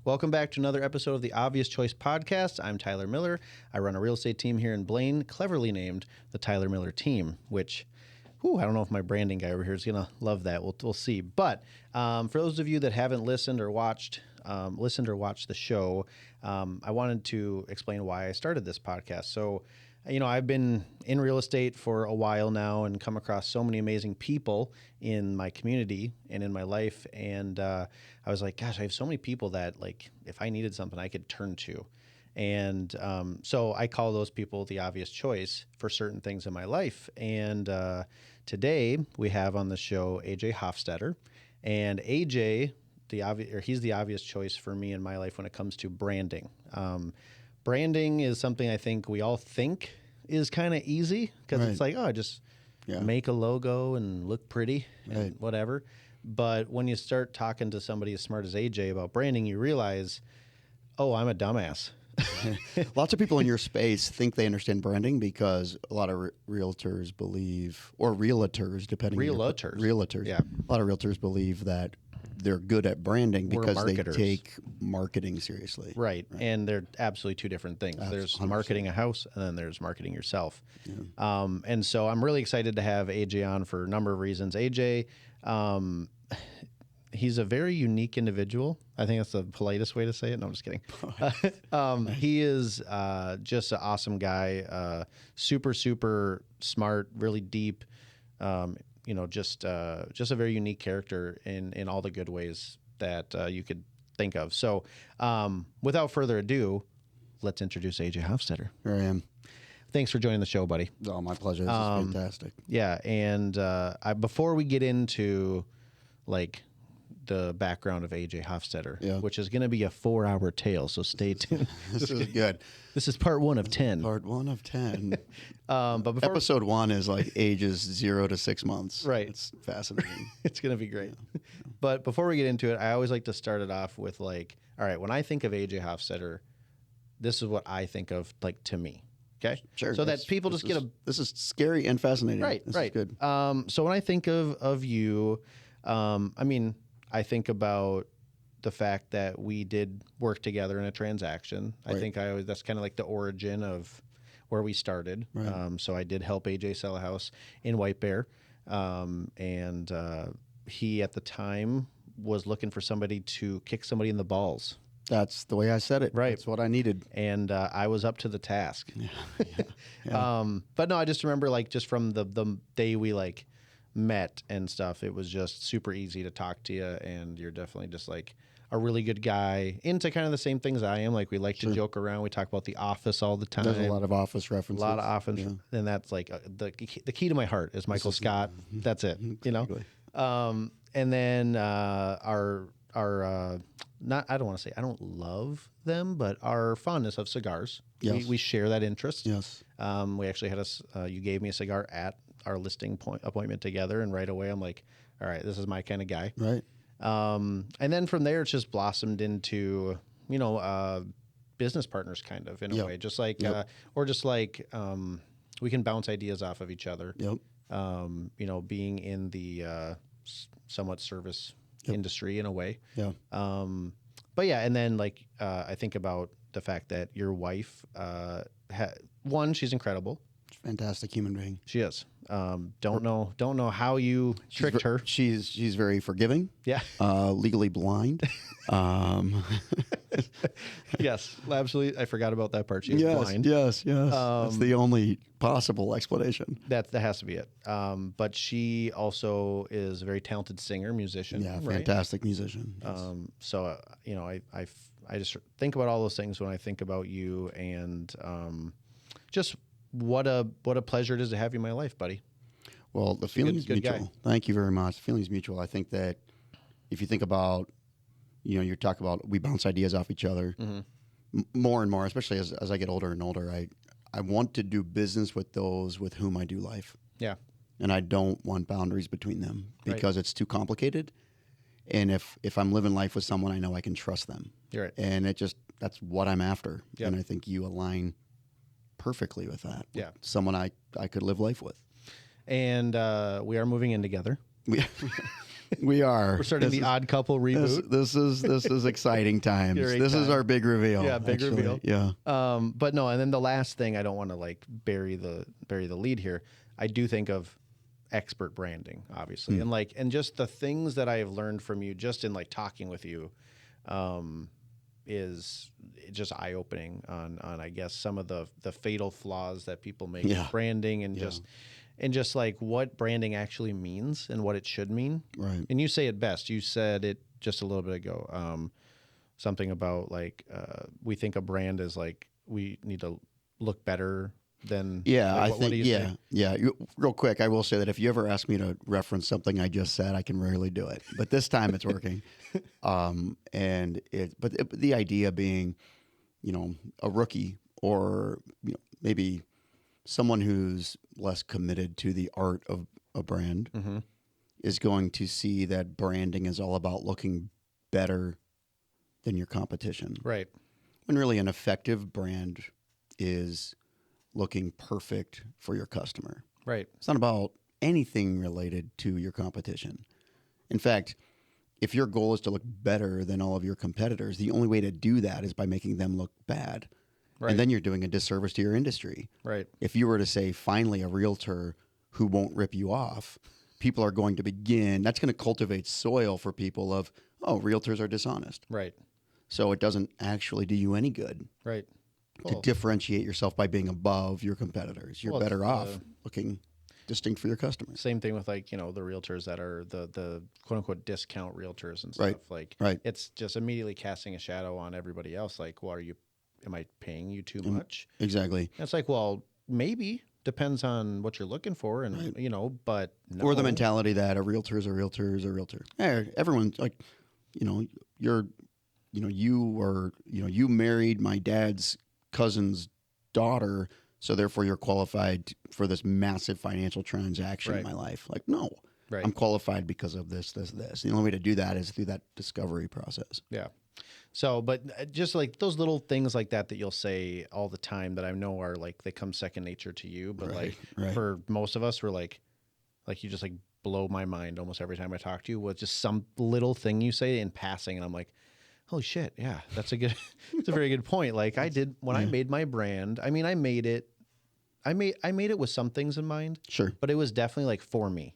Welcome back to another episode of the Obvious Choice Podcast. I'm Tyler Miller. I run a real estate team here in Blaine, cleverly named the Tyler Miller Team, which, I don't know if my branding guy over here is going to love that. We'll see. But for those of you that haven't listened or watched the show, I wanted to explain why I started this podcast. So, I've been in real estate for a while now and come across so many amazing people in my community and in my life. And I was like, gosh, I have so many people that, like, if I needed something, I could turn to. And so I call those people the obvious choice for certain things in my life. And today we have on the show AJ Hofstetter. And AJ, he's the obvious choice for me in my life when it comes to branding. Branding is something I think we all think is kind of easy because it's like, just make a logo and look pretty and whatever. But when you start talking to somebody as smart as AJ about branding, you realize, I'm a dumbass. Lots of people in your space think they understand branding because a lot of realtors believe, or realtors, depending on realtors. Yeah. A lot of realtors believe that they're good at branding because they take marketing seriously. Right. And they're absolutely two different things. There's 100%. Marketing a house and then there's marketing yourself. Yeah. And so I'm really excited to have AJ on for a number of reasons. AJ, he's a very unique individual. I think that's the politest way to say it. No, I'm just kidding. He is just an awesome guy, super, super smart, really deep, just a very unique character in all the good ways that you could think of. So without further ado, let's introduce AJ Hofstetter. Here I am. Thanks for joining the show, buddy. Oh, my pleasure. This is fantastic. Yeah, and before we get into, like, the background of AJ Hofstetter, which is going to be a 4-hour tale, so stay tuned. This is good. This is part 1 of 10. Part 1 of 10. But before episode 1 is like ages 0 to 6 months. Right. It's fascinating. It's going to be great. Yeah. But before we get into it, I always like to start it off with, like, all right, when I think of AJ Hofstetter, this is what I think of, like, to me. Okay? Sure. So that people just get This is scary and fascinating. Right, this right. Is good. So when I think of you, I think about the fact that we did work together in a transaction. Right. I think that's kind of like the origin of where we started. Right. So I did help AJ sell a house in White Bear. And he at the time was looking for somebody to kick somebody in the balls. That's the way I said it. Right. That's what I needed. And I was up to the task. Yeah. But no, I just remember, like, just from the day we, like, met and stuff, it was just super easy to talk to you, and you're definitely just, like, a really good guy into kind of the same things I am. Like, we like to joke around. We talk about The Office all the time. There's a lot of Office references. A lot of Office. Yeah. And that's, like, the key to my heart is Michael Scott. That's it, exactly. And then our I don't want to say I don't love them, but our fondness of cigars. Yes. We share that interest. Yes. We actually had you gave me a cigar at our listing appointment together, and right away I'm like, all right, this is my kind of guy. Right. And then from there, it's just blossomed into, business partners kind of in a way, just like, we can bounce ideas off of each other. Yep. Being in the somewhat service industry in a way. Yeah. But yeah, and then, like, I think about the fact that your wife, she's incredible. Fantastic human being. She is. Don't know how you tricked her. She's very forgiving. Yeah. Legally blind. Yes, absolutely. I forgot about that part. She was blind. Yes. That's the only possible explanation. That has to be it. But she also is a very talented singer, musician. Yeah, right? fantastic musician. Yes. So I just think about all those things when I think about you, and just what a pleasure it is to have you in my life, buddy. Well, the feeling's mutual. Guy. Thank you very much. The feeling's mutual. I think that if you think about, you're talking about, we bounce ideas off each other more and more, especially as I get older and older. I want to do business with those with whom I do life. Yeah. And I don't want boundaries between them because it's too complicated. And if I'm living life with someone, I know I can trust them. You're right. And that's what I'm after. Yep. And I think you align perfectly with that. Yeah. Someone I could live life with. And we are moving in together. We are. We're starting the Odd Couple reboot. This is exciting times. This is our big reveal. Yeah, big reveal. Yeah. But no, and then the last thing, I don't want to like bury the lead here. I do think of expert branding, obviously, and just the things that I have learned from you, just in like talking with you, is just eye opening on I guess some of the fatal flaws that people make with branding and just like what branding actually means and what it should mean. Right. And you say it best. You said it just a little bit ago. Something about like we think a brand is like we need to look better than. Yeah, like, I think. Real quick, I will say that if you ever ask me to reference something I just said, I can rarely do it. But this time it's working. But the idea being, a rookie or maybe someone who's less committed to the art of a brand is going to see that branding is all about looking better than your competition. Right. When really an effective brand is looking perfect for your customer. Right. It's not about anything related to your competition. In fact, if your goal is to look better than all of your competitors, the only way to do that is by making them look bad. Right. And then you're doing a disservice to your industry. Right. If you were to say, finally, a realtor who won't rip you off, people are going to begin, that's going to cultivate soil for people of, oh, realtors are dishonest. Right. So it doesn't actually do you any good. Right. To differentiate yourself by being above your competitors. You're better off looking distinct for your customers. Same thing with like, the realtors that are the quote unquote discount realtors and stuff. It's just immediately casting a shadow on everybody else. Like, well, am I paying you too much? Exactly. And it's like, well, maybe depends on what you're looking for. And, but no. Or the mentality that a realtor is a realtor is a realtor. Hey, everyone's like, you married my dad's cousin's daughter, so therefore you're qualified for this massive financial transaction in my life. Like, no, I'm qualified because of this. The only way to do that is through that discovery process. Yeah. So, but just like those little things like that you'll say all the time that I know are like, they come second nature to you, but for most of us, we're like you just like blow my mind almost every time I talk to you with just some little thing you say in passing. And I'm like, holy shit. Yeah, that's a very good point. Like I did when I made my brand. I mean, I made it with some things in mind. Sure. But it was definitely like for me.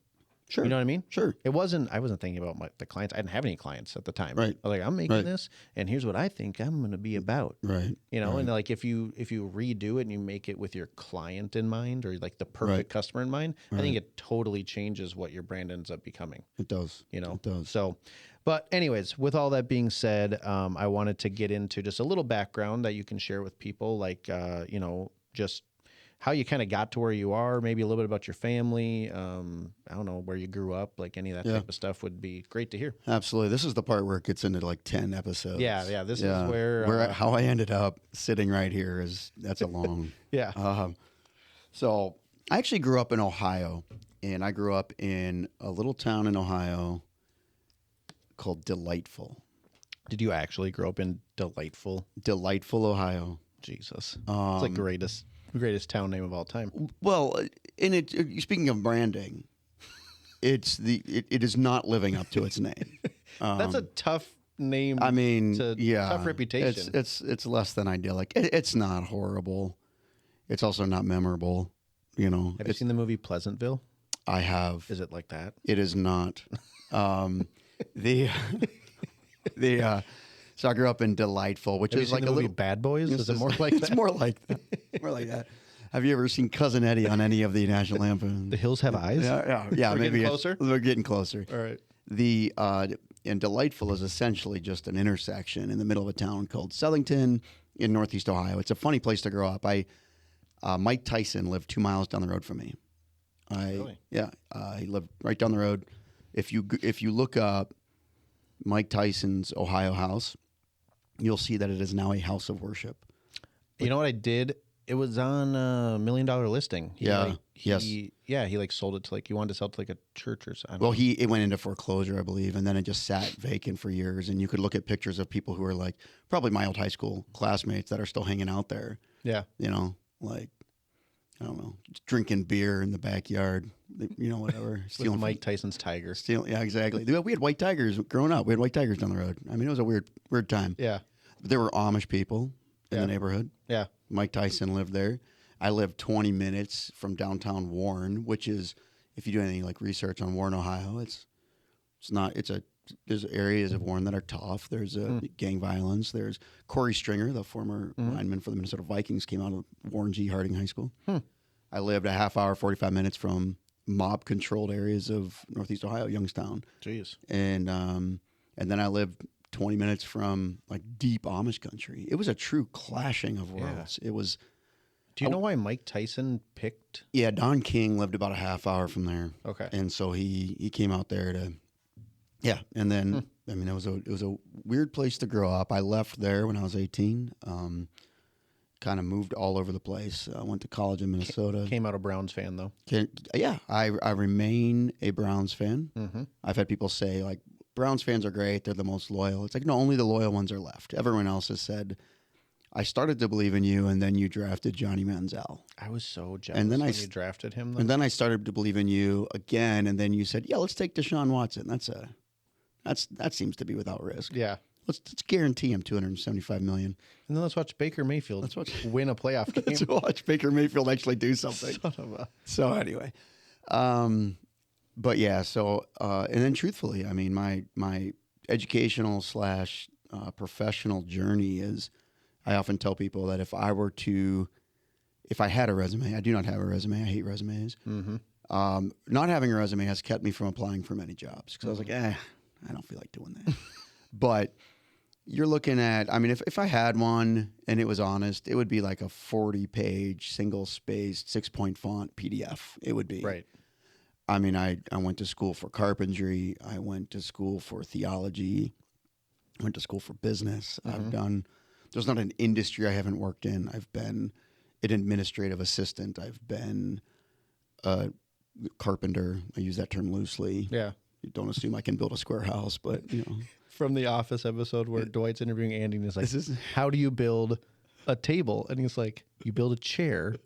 Sure. You know what I mean? Sure. I wasn't thinking about the clients. I didn't have any clients at the time. Right. I was like, I'm making this and here's what I think I'm going to be about. Right. And like if you redo it and you make it with your client in mind or like the perfect customer in mind, I think it totally changes what your brand ends up becoming. It does. It does. So, but anyways, with all that being said, I wanted to get into just a little background that you can share with people, like, just how you kind of got to where you are, maybe a little bit about your family. I don't know, where you grew up, like any of that type of stuff would be great to hear. Absolutely. This is the part where it gets into like 10 episodes. Yeah. This is where how I ended up sitting right here that's a long. So I actually grew up in Ohio, and I grew up in a little town in Ohio called Delightful. Did you actually grow up in Delightful? Delightful, Ohio. Jesus. It's the greatest town name of all time. Well, speaking of branding, it is not living up to its name. That's a tough name. I mean, tough reputation. It's less than idyllic. It's not horrible. It's also not memorable. Have you seen the movie Pleasantville? I have. Is it like that? It is not. So I grew up in Delightful, which is like a little Bad Boys. Is it more like that? It's more like that. More like that. Have you ever seen Cousin Eddie on any of the National Lampoon? The Hills Have Eyes. Yeah. Maybe closer. We're getting closer. All right. And Delightful is essentially just an intersection in the middle of a town called Southington in Northeast Ohio. It's a funny place to grow up. Mike Tyson lived 2 miles down the road from me. Really? Yeah. He lived right down the road. If you look up Mike Tyson's Ohio house, you'll see that it is now a house of worship. You know what I did? It was on a $1 Million Listing. He sold it to he wanted to sell it to like a church or something. Well, it went into foreclosure, I believe, and then it just sat vacant for years. And you could look at pictures of people who are like probably my old high school classmates that are still hanging out there. Yeah. I don't know, drinking beer in the backyard, whatever. With Mike Tyson's tiger. Yeah, exactly. We had white tigers growing up. We had white tigers down the road. I mean, it was a weird time. Yeah. But there were Amish people in the neighborhood. Yeah. Mike Tyson lived there. I lived 20 minutes from downtown Warren, which is, if you do anything like research on Warren, Ohio, there's areas of Warren that are tough. There's gang violence. There's Corey Stringer, the former lineman for the Minnesota Vikings, came out of Warren G. Harding High School. I lived a half hour, 45 minutes from mob-controlled areas of Northeast Ohio, Youngstown. Jeez. And then I lived 20 minutes from like deep Amish country. It was a true clashing of worlds. It was. Do you know why Mike Tyson picked? Yeah, Don King lived about a half hour from there. Okay. And so he came out there to. Yeah, and then I mean it was a weird place to grow up. I left there when I was 18. Kind of moved all over the place. I went to college in Minnesota. Came out a Browns fan though. I remain a Browns fan. Mm-hmm. I've had people say like Browns fans are great. They're the most loyal. It's like no, only the loyal ones are left. Everyone else has said, I started to believe in you, and then you drafted Johnny Manziel. I was so jealous and then when you drafted him. Though. And then I started to believe in you again, and then you said, yeah, let's take Deshaun Watson. That seems to be without risk. Yeah. Let's guarantee him $275 million. And then let's watch Baker Mayfield win a playoff game. Let's watch Baker Mayfield actually do something. So anyway, but yeah. So and then truthfully, I mean, my educational / professional journey is. I often tell people that if I had a resume, I do not have a resume. I hate resumes. Mm-hmm. Not having a resume has kept me from applying for many jobs because I was like, I don't feel like doing that. But you're looking at, I mean, if I had one and it was honest, it would be like a 40-page, single-spaced, 6-point font PDF. It would be. Right. I mean, I went to school for carpentry. I went to school for theology. I went to school for business. Mm-hmm. There's not an industry I haven't worked in. I've been an administrative assistant. I've been a carpenter. I use that term loosely. Yeah. You don't assume I can build a square house, but From the Office episode where Dwight's interviewing Andy and he's like, how do you build a table? And he's like, you build a chair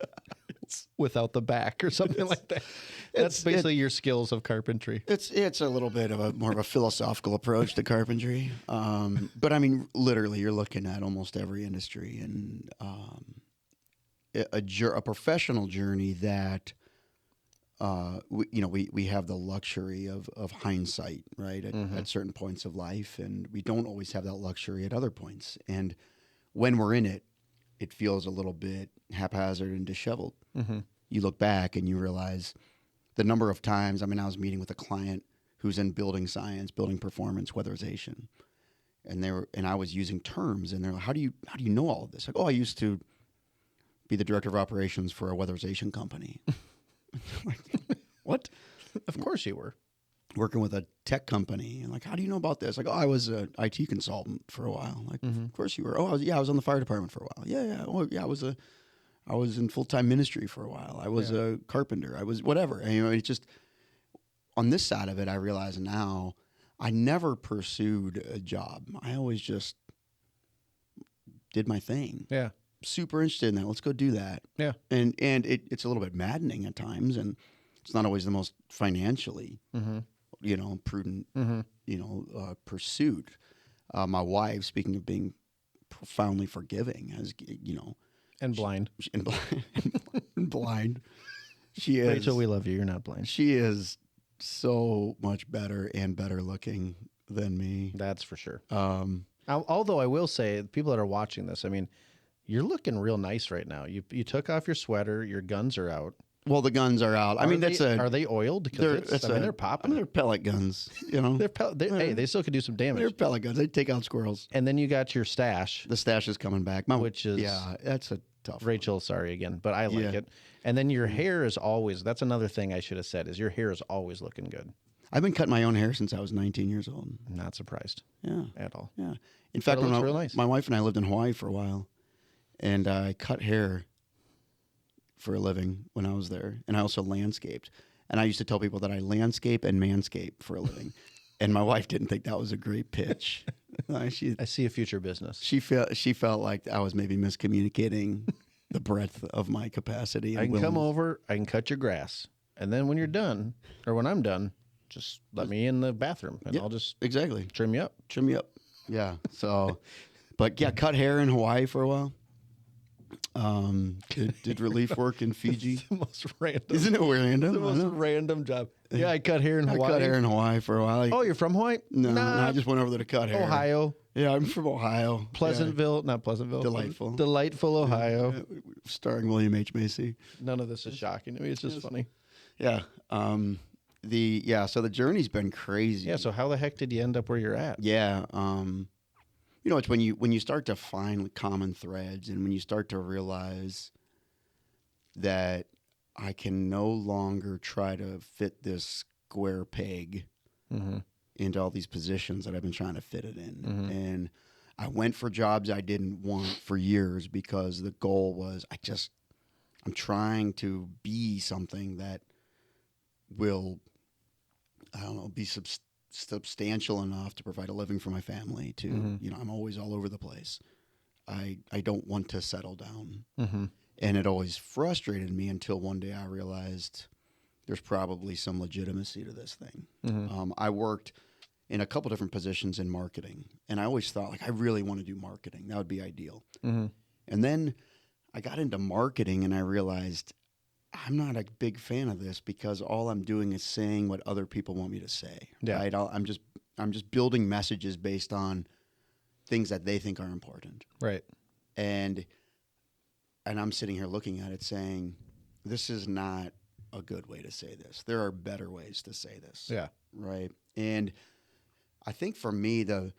without the back or something like that. That's basically your skills of carpentry. It's a little bit of more of a philosophical approach to carpentry. But I mean, literally, you're looking at almost every industry and a professional journey that we have the luxury of hindsight, right, at certain points of life, and we don't always have that luxury at other points. And when we're in it, it feels a little bit haphazard and disheveled. Mm-hmm. You look back and you realize the number of times. I mean, I was meeting with a client who's in building science, building performance, weatherization, and I was using terms, and they're like, "How do you know all of this?" Like, "Oh, I used to be the director of operations for a weatherization company." Like, what? Of course you were. Working with a tech company, and like, how do you know about this? Like, oh, I was an IT consultant for a while. Like, Of course you were. Oh, I was on the fire department for a while. Yeah. Oh, yeah, I was in full-time ministry for a while. I was a carpenter. I was whatever. And, it's just on this side of it, I realize now I never pursued a job. I always just did my thing. Yeah. Super interested in that. Let's go do that. Yeah. And it's a little bit maddening at times, and it's not always the most financially, prudent, pursuit. My wife, speaking of being profoundly forgiving, has, and blind. And blind. She is. Rachel, we love you. You're not blind. She is so much better and better looking than me. That's for sure. Although I will say, people that are watching this, I mean, you're looking real nice right now. You took off your sweater. Your guns are out. Well, the guns are out. Are they oiled? Because they're popping. They're pellet guns. Hey, they still could do some damage. They're pellet guns. They take out squirrels. And then you got your stash. The stash is coming back. That's a tough. Rachel, sorry again, but I like it. And then your hair is always. That's another thing I should have said. Is your hair is always looking good. I've been cutting my own hair since I was 19 years old. I'm not surprised. Yeah. At all. Yeah. In fact, my wife and I lived in Hawaii for a while, and I cut hair for a living when I was there, and I also landscaped. And I used to tell people that I landscape and manscape for a living, and my wife didn't think that was a great pitch. I see a future business. She felt like I was maybe miscommunicating the breadth of my capacity. I can come over, I can cut your grass. And then when you're done, or when I'm done, just let me in the bathroom and I'll just trim you up. Trim you up. Yeah. So, but yeah, cut hair in Hawaii for a while. Did relief work in Fiji. It's the most random. Isn't it random? It's the most random job. Yeah, I cut hair in Hawaii. I cut hair in Hawaii for a while. Oh, you're from Hawaii? No, I just went over there to cut hair. Ohio. Yeah, I'm from Ohio. Pleasantville, not Pleasantville. Delightful, Ohio. Starring William H. Macy. None of this is shocking to me. It's just funny. Yeah. So the journey's been crazy. Yeah. So how the heck did you end up where you're at? Yeah. It's when you start to find common threads, and when you start to realize that I can no longer try to fit this square peg into all these positions that I've been trying to fit it in. Mm-hmm. And I went for jobs I didn't want for years because the goal was I'm trying to be something that will, be substantial enough to provide a living for my family. I'm always all over the place. I don't want to settle down. Mm-hmm. And it always frustrated me until one day I realized there's probably some legitimacy to this thing. Mm-hmm. I worked in a couple different positions in marketing, and I always thought, I really want to do marketing. That would be ideal. Mm-hmm. And then I got into marketing, and I realized I'm not a big fan of this because all I'm doing is saying what other people want me to say. Yeah. Right? I'm just building messages based on things that they think are important. Right. And I'm sitting here looking at it saying, this is not a good way to say this. There are better ways to say this. Yeah. Right. And I think for me, the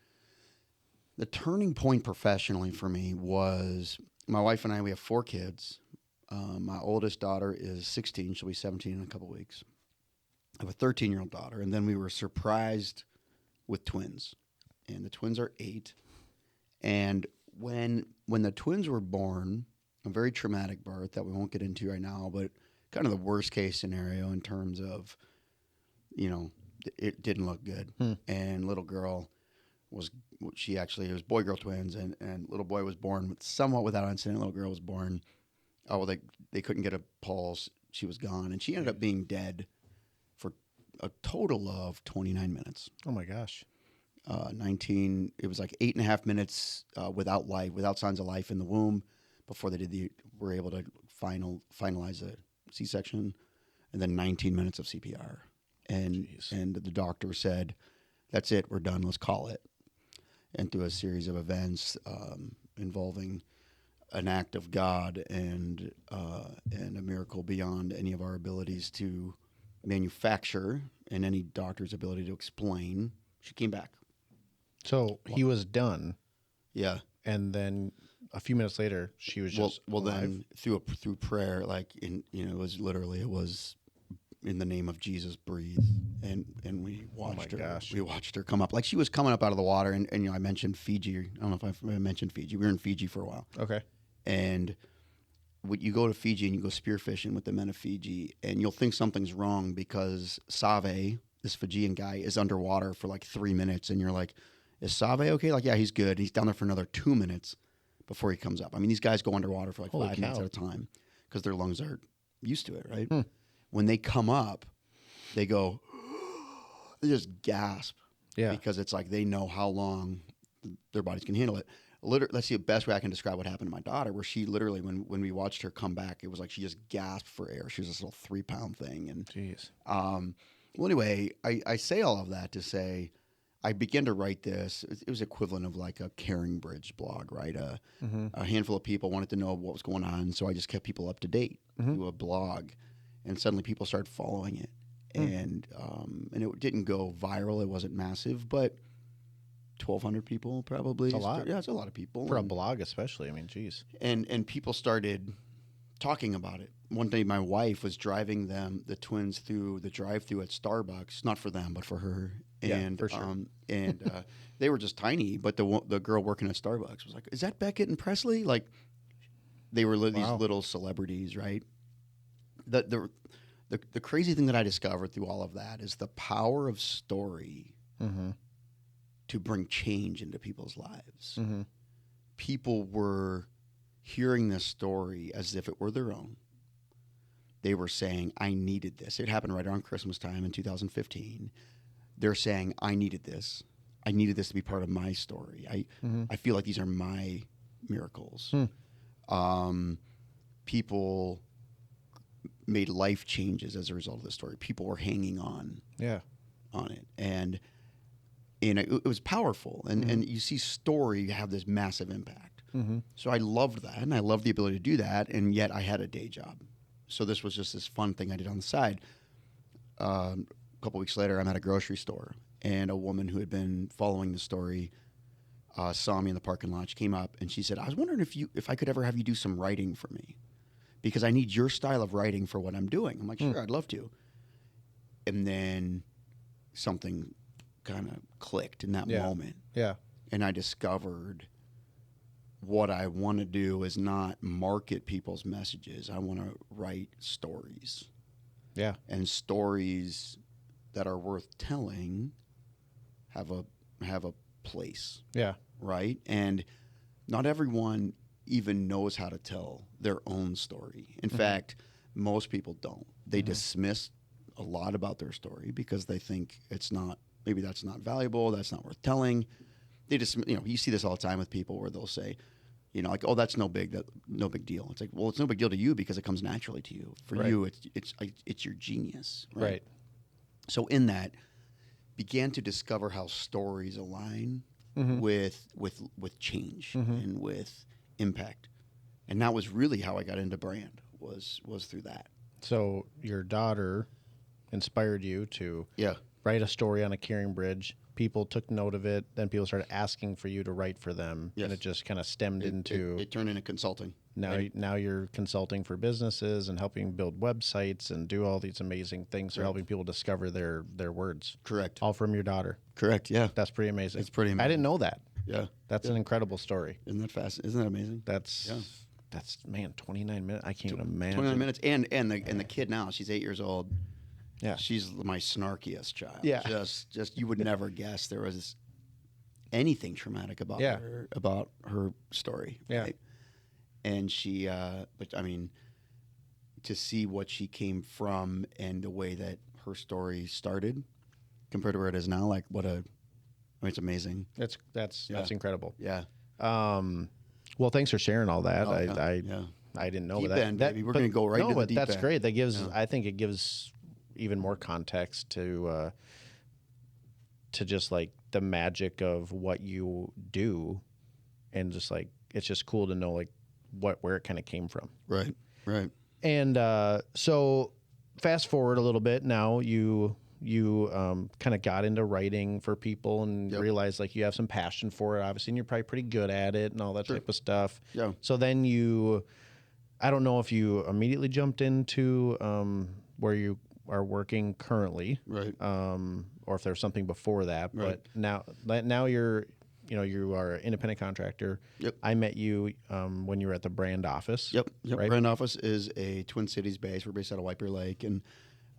turning point professionally for me was my wife and I, we have 4 kids. My oldest daughter is 16. She'll be 17 in a couple weeks. I have a 13-year-old daughter. And then we were surprised with twins. And the twins are 8. And when the twins were born, a very traumatic birth that we won't get into right now, but kind of the worst case scenario in terms of, it didn't look good. And little girl it was boy-girl twins, and little boy was born somewhat without incident. Little girl was born. Oh, well, they couldn't get a pulse. She was gone, and she ended up being dead for a total of 29 minutes. Oh my gosh. 19. It was like 8.5 minutes without life, without signs of life in the womb, before they were able to finalize a C-section, and then 19 minutes of CPR. And the doctor said, "That's it. We're done. Let's call it." And through a series of events involving an act of God and a miracle beyond any of our abilities to manufacture and any doctor's ability to explain, she came back. So he was done. Yeah. And then a few minutes later, she was just alive. Then through prayer, it was in the name of Jesus, breathe, and we watched her. Gosh. We watched her come up, like she was coming up out of the water, and I mentioned Fiji. I don't know if I mentioned Fiji. We were in Fiji for a while. Okay. And you go to Fiji and you go spearfishing with the men of Fiji, and you'll think something's wrong because Save, this Fijian guy, is underwater for like 3 minutes, and you're like, is Save okay? Like, yeah, he's good. He's down there for another 2 minutes before he comes up. I mean, these guys go underwater for like 5 minutes at a time because their lungs are used to it, right? When they come up, they go, they just gasp. Yeah. Because it's like they know how long their bodies can handle it. Let's see the best way I can describe what happened to my daughter, where she literally, when we watched her come back, it was like she just gasped for air. She was this little 3-pound thing. And jeez. Well, anyway, I say all of that to say I began to write this. It was equivalent of like a Caring Bridge blog, right? A handful of people wanted to know what was going on, so I just kept people up to date through a blog. And suddenly people started following it. And it didn't go viral. It wasn't massive, but 1,200 people probably. It's a lot. Yeah, it's a lot of people. For a blog especially. I mean, geez. And people started talking about it. One day my wife was driving the twins through the drive-thru at Starbucks, not for them, but for her. And, for sure. They were just tiny, but the girl working at Starbucks was like, "Is that Beckett and Presley?" Like, they were these little celebrities, right? The crazy thing that I discovered through all of that is the power of story to bring change into people's lives. People were hearing this story as if it were their own. They were saying, I needed this. It happened right around Christmas time in 2015. They're saying, I needed this. I needed this to be part of my story. I feel like these are my miracles. People made life changes as a result of this story. People were hanging on it. And it was powerful. And you see story have this massive impact. So I loved that, and I loved the ability to do that, and yet I had a day job. So this was just this fun thing I did on the side. A couple weeks later, I'm at a grocery store, and a woman who had been following the story saw me in the parking lot. She came up, and she said, I was wondering if I could ever have you do some writing for me, because I need your style of writing for what I'm doing. I'm like, sure, I'd love to. And then something kind of clicked in that moment. Yeah. And I discovered what I want to do is not market people's messages. I want to write stories. Yeah. And stories that are worth telling have a place. Yeah. Right? And not everyone even knows how to tell their own story. In fact, most people don't. They dismiss a lot about their story because they think maybe that's not valuable, that's not worth telling. They just, you see this all the time with people where they'll say, like, oh, that's no big deal. It's like, well, it's no big deal to you because it comes naturally to you. For you, it's your genius. Right. So in that, began to discover how stories align with change and with impact. And that was really how I got into brand, was through that. So your daughter inspired you to write a story on a carrying bridge. People took note of it. Then people started asking for you to write for them. Yes. And it just kind of stemmed into... It turned into consulting. Now you're consulting for businesses and helping build websites and do all these amazing things. They're helping people discover their words. Correct. All from your daughter. Correct, yeah. That's pretty amazing. It's pretty amazing. I didn't know that. Yeah. That's an incredible story. Isn't that fast? Isn't that amazing? That's 29 minutes. I can't even imagine. 29 minutes. And the kid now, she's 8 years old. Yeah. She's my snarkiest child. Yeah. Just you would never guess there was anything traumatic about her story. Yeah. Right? And she, but I mean, to see what she came from and the way that her story started compared to where it is now, like it's amazing. That's incredible. Yeah. Well, thanks for sharing all that. I didn't know deep that. End, baby. We're going to go right to the deep end. That's great. That gives, I think it gives even more context to just like the magic of what you do, and just like it's just cool to know like where it kind of came from. Right. And so fast forward a little bit. Now you kind of got into writing for people and realized like you have some passion for it, obviously, and you're probably pretty good at it and all that type of stuff. Yeah. So then I don't know if you immediately jumped into where you are working currently, right? Or if there's something before that. Right. But now you are an independent contractor. Yep. I met you when you were at the brand office. Yep. Right? Brand office is a Twin Cities base. We're based out of White Bear Lake and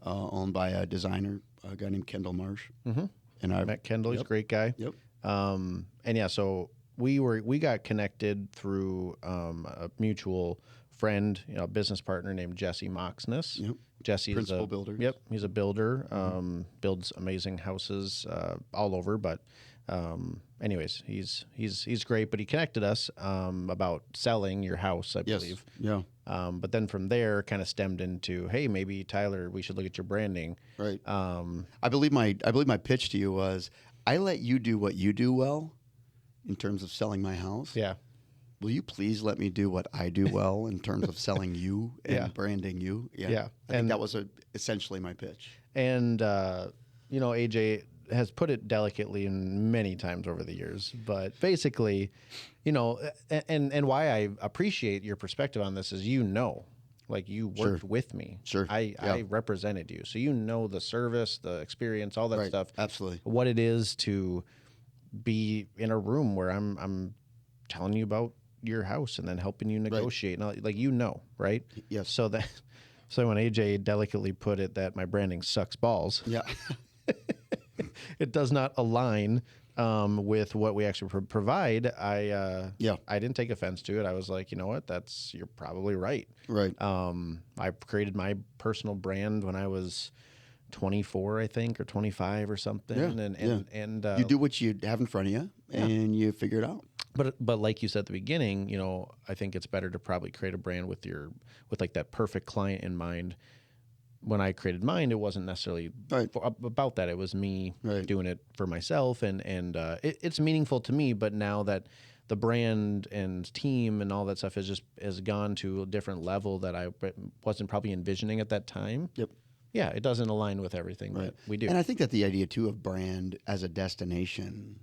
owned by a designer, a guy named Kendall Marsh. Mm-hmm. And I met Kendall. He's a great guy. Yep. So we got connected through a mutual friend, business partner named Jesse Moxness. Yep. Jesse is a builder. Yep, he's a builder. Builds amazing houses all over. But anyways, he's great. But he connected us about selling your house, I believe. Yeah. But then from there, kind of stemmed into, hey, maybe Tyler, we should look at your branding. Right. I believe my pitch to you was, I let you do what you do well, in terms of selling my house. Yeah. Will you please let me do what I do well in terms of selling you and branding you? Yeah. I think that was essentially my pitch. And, AJ has put it delicately and many times over the years, but basically, and why I appreciate your perspective on this is, like you worked with me. Sure. I represented you. So the service, the experience, all that stuff. Absolutely. What it is to be in a room where I'm telling you about your house and then helping you negotiate. Right. And right? Yes. So when AJ delicately put it that my branding sucks balls. Yeah. It does not align with what we actually provide, I didn't take offense to it. I was like, you know what, you're probably right. Right. I created my personal brand when I was 24, I think, or 25 or something. Yeah. And you do what you have in front of you, and you figure it out. But like you said at the beginning, you know, I think it's better to probably create a brand with like that perfect client in mind. When I created mine, it wasn't necessarily about that. It was me doing it for myself, and it's meaningful to me. But now that the brand and team and all that stuff has gone to a different level that I wasn't probably envisioning at that time. Yep. Yeah, it doesn't align with everything that we do. And I think that the idea too of brand as a destination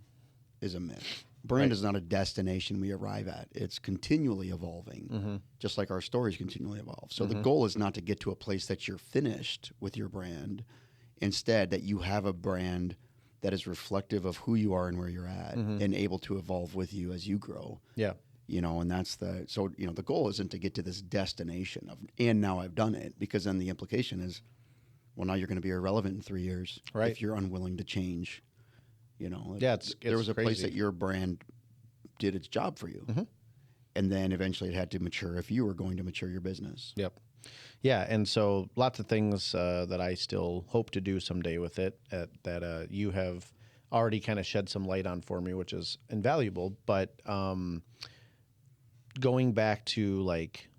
is a myth. Brand is not a destination we arrive at. It's continually evolving, just like our stories continually evolve. So the goal is not to get to a place that you're finished with your brand. Instead, that you have a brand that is reflective of who you are and where you're at and able to evolve with you as you grow. Yeah. You know, and the goal isn't to get to this destination of, and now I've done it, because then the implication is, well, now you're going to be irrelevant in 3 years if you're unwilling to change. You know, there was a place that your brand did its job for you. And then eventually it had to mature if you were going to mature your business. Yep. Yeah. And so lots of things that I still hope to do someday with it that you have already kind of shed some light on for me, which is invaluable. But going back to like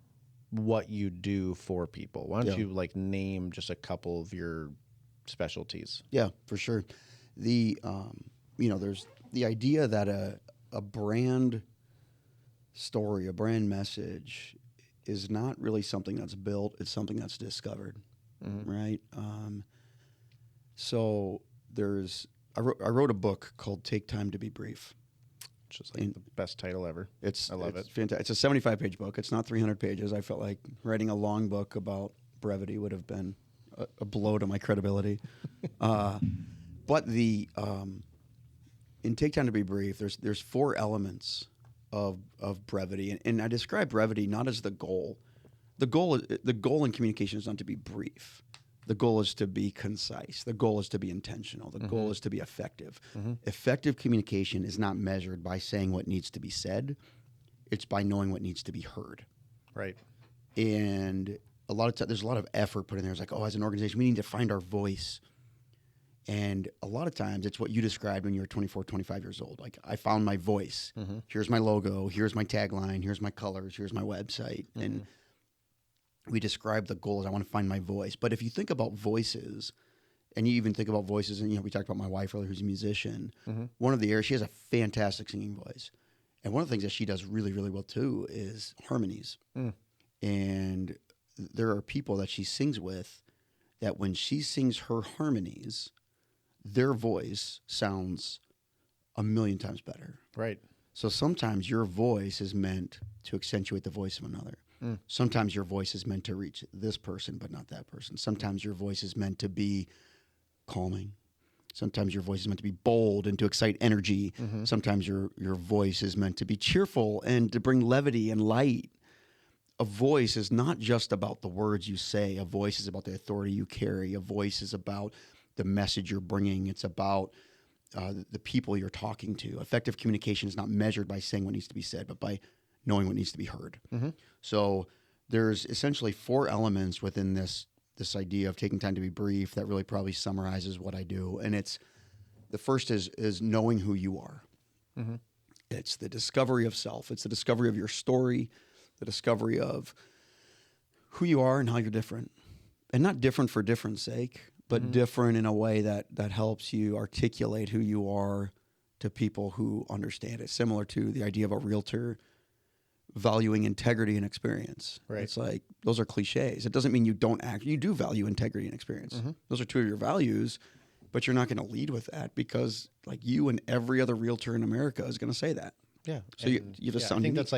what you do for people, why don't you like name just a couple of your specialties? Yeah, for sure. There's the idea that a brand story, a brand message is not really something that's built, it's something that's discovered, right? So I wrote a book called Take Time to Be Brief. Which is like the best title ever. I love it. Fantastic. It's a 75-page book. It's not 300 pages. I felt like writing a long book about brevity would have been a blow to my credibility. But in Take Time to Be Brief, there's 4 elements of brevity, and I describe brevity not as the goal. The goal in communication is not to be brief. The goal is to be concise. The goal is to be intentional. The goal is to be effective. Effective communication is not measured by saying what needs to be said. It's by knowing what needs to be heard. Right. And a lot of there's a lot of effort put in there. It's like, as an organization, we need to find our voice. And a lot of times it's what you described when you were 24, 25 years old. Like, I found my voice. Here's my logo. Here's my tagline. Here's my colors. Here's my website. And we describe the goal as I want to find my voice. But if you think about voices, and you even think about voices, and we talked about my wife earlier, who's a musician. One of the areas, she has a fantastic singing voice. And one of the things that she does really, really well too is harmonies. And there are people that she sings with that when she sings her harmonies, their voice sounds a million times better. Right. So sometimes your voice is meant to accentuate the voice of another. Sometimes your voice is meant to reach this person, but not that person. Sometimes your voice is meant to be calming. Sometimes your voice is meant to be bold and to excite energy. Sometimes your voice is meant to be cheerful and to bring levity and light. A voice is not just about the words you say. A voice is about the authority you carry. A voice is about the message you're bringing. It's about the people you're talking to. Effective communication is not measured by saying what needs to be said, but by knowing what needs to be heard. So there's essentially 4 elements within this idea of taking time to be brief that really probably summarizes what I do. And it's the first is knowing who you are. It's the discovery of self. It's the discovery of your story, the discovery of who you are and how you're different. And not different for difference sake, but different in a way that helps you articulate who you are to people who understand it. Similar to the idea of a realtor valuing integrity and experience. Right. It's like, those are cliches. It doesn't mean you don't act. You do value integrity and experience. Those are 2 of your values, but you're not going to lead with that because like you and every other realtor in America is going to say that. Yeah. So you just sound I think unique. that's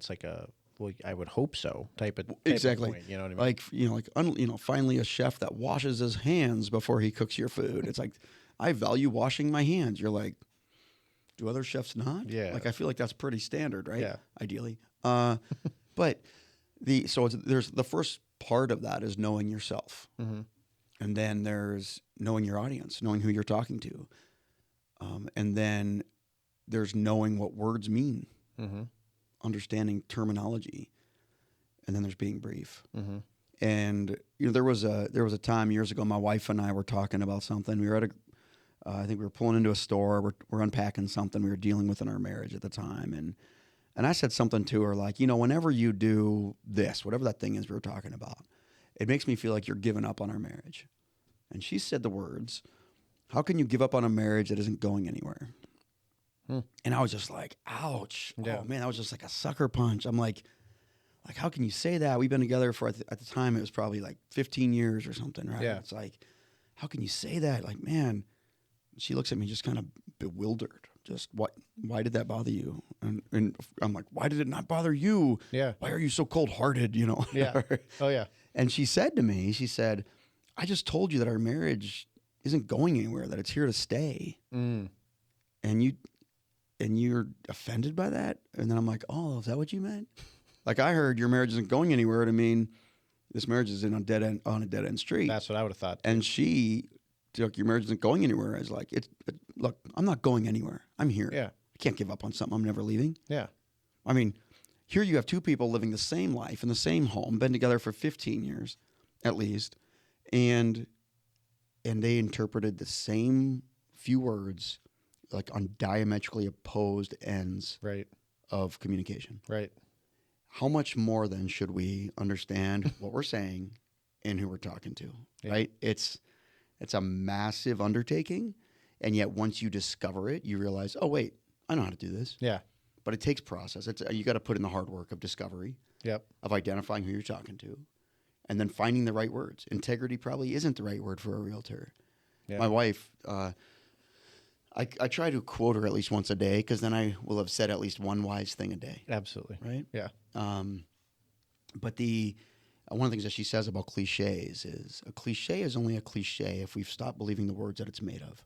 like a well, I would hope so type of exactly. Point, you know what I mean? Finally a chef that washes his hands before he cooks your food. It's like, I value washing my hands. You're like, do other chefs not? Yeah. Like, I feel like that's pretty standard, right? Yeah. Ideally. But there's the first part of that is knowing yourself. And then there's knowing your audience, knowing who you're talking to. And then there's knowing what words mean, Mm-hmm. understanding terminology, and then there's being brief. Mm-hmm. And there was a time years ago, my wife and I were talking about something. We were at I think we were pulling into a store. We're unpacking something we were dealing with in our marriage at the time, and I said something to her like, whenever you do this, whatever that thing is we were talking about, it makes me feel like you're giving up on our marriage. And she said the words, "How can you give up on a marriage that isn't going anywhere?" And I was just like, ouch. Yeah. Oh, man, that was just like a sucker punch. I'm like, how can you say that? We've been together for, at the time, it was probably like 15 years or something, right? Yeah. It's like, how can you say that? Like, man, she looks at me just kind of bewildered. Just, why did that bother you? And I'm like, why did it not bother you? Yeah. Why are you so cold-hearted, Yeah. Oh, yeah. And she said to me, I just told you that our marriage isn't going anywhere, that it's here to stay. Mm. And you're offended by that? And then I'm like, oh, is that what you meant? Like, I heard your marriage isn't going anywhere to mean this marriage is on a dead end street. That's what I would have thought. And she took your marriage isn't going anywhere. I was like, look, I'm not going anywhere. I'm here. Yeah. I can't give up on something I'm never leaving. Yeah. I mean, here you have two people living the same life in the same home, been together for 15 years at least, and they interpreted the same few words like on diametrically opposed ends Right. of communication. Right. How much more then should we understand what we're saying and who we're talking to, right? It's a massive undertaking, and yet once you discover it, you realize, oh, wait, I know how to do this. Yeah. But it takes process. You got to put in the hard work of discovery, Yep. of identifying who you're talking to, and then finding the right words. Integrity probably isn't the right word for a realtor. Yeah. My wife, I try to quote her at least once a day, because then I will have said at least one wise thing a day. Absolutely. Right? Yeah. But one of the things that she says about cliches is a cliche is only a cliche if we've stopped believing the words that it's made of.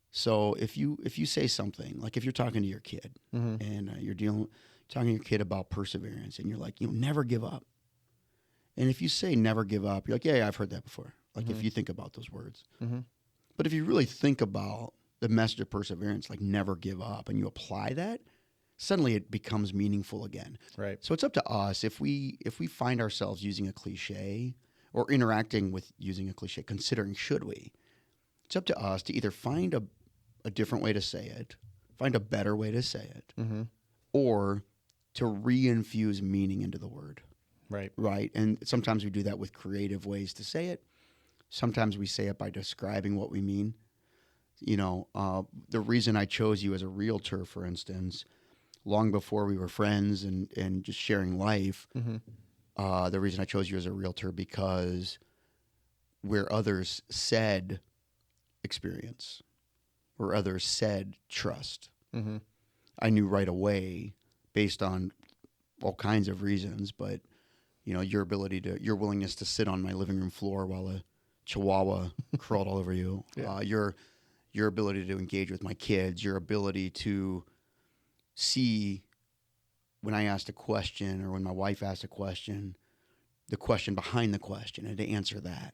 So if you say something, like if you're talking to your kid and you're talking to your kid about perseverance, and you're like, never give up. And if you say never give up, you're like, yeah, I've heard that before. Like if you think about those words. But if you really think about the message of perseverance, like never give up, and you apply that, suddenly it becomes meaningful again. Right. So it's up to us if we find ourselves using a cliche or interacting with using a cliche, considering should we. It's up to us to either find a different way to say it, find a better way to say it, or to reinfuse meaning into the word. Right. Right. And sometimes we do that with creative ways to say it. Sometimes we say it by describing what we mean. The reason I chose you as a realtor, for instance, long before we were friends and just sharing life, the reason I chose you as a realtor, because where others said experience, where others said trust, I knew right away, based on all kinds of reasons, but your willingness to sit on my living room floor while a chihuahua crawled all over you, your ability to engage with my kids, your ability to see when I asked a question or when my wife asked a question, the question behind the question, and to answer that.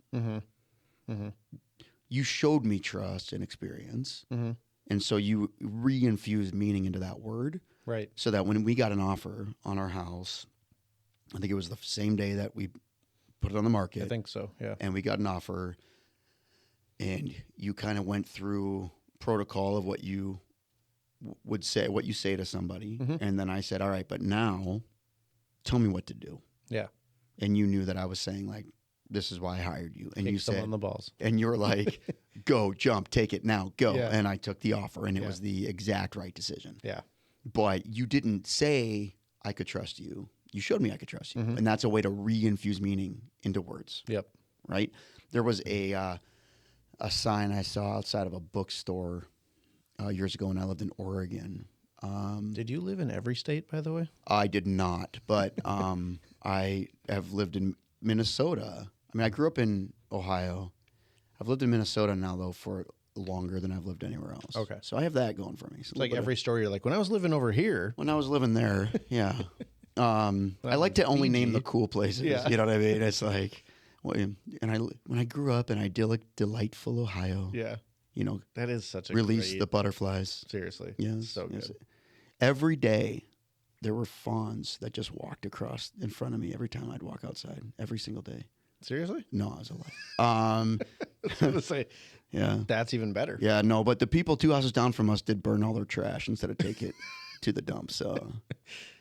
You showed me trust and experience, and so you reinfused meaning into that word. Right. So that when we got an offer on our house, I think it was the same day that we put it on the market. I think so, yeah. And we got an offer, and you kind of went through protocol of what you would say, what you say to somebody. And then I said, all right, but now tell me what to do. Yeah. And you knew that I was saying, like, this is why I hired you. And you said, on the balls. And you were like, go, jump, take it now, go. Yeah. And I took the offer, and it was the exact right decision. Yeah. But you didn't say I could trust you. You showed me I could trust you. And that's a way to reinfuse meaning into words. Yep. Right? There was a sign I saw outside of a bookstore years ago when I lived in Oregon. Did you live in every state, by the way? I did not, but I have lived in Minnesota. I mean, I grew up in Ohio. I've lived in Minnesota now, though, for longer than I've lived anywhere else. Okay. So I have that going for me. It's like every story you're like, when I was living over here. When I was living there, yeah. I like to only name the cool places. Yeah. You know what I mean? It's like, when I grew up in idyllic, delightful Ohio. Yeah. that is such a release the butterflies. Seriously. Yes. So good. Yes. Every day there were fawns that just walked across in front of me every time I'd walk outside, every single day. Seriously? No, I was a lie. I was going to say, yeah. That's even better. Yeah, no, but the people 2 houses down from us did burn all their trash instead of take it to the dump. So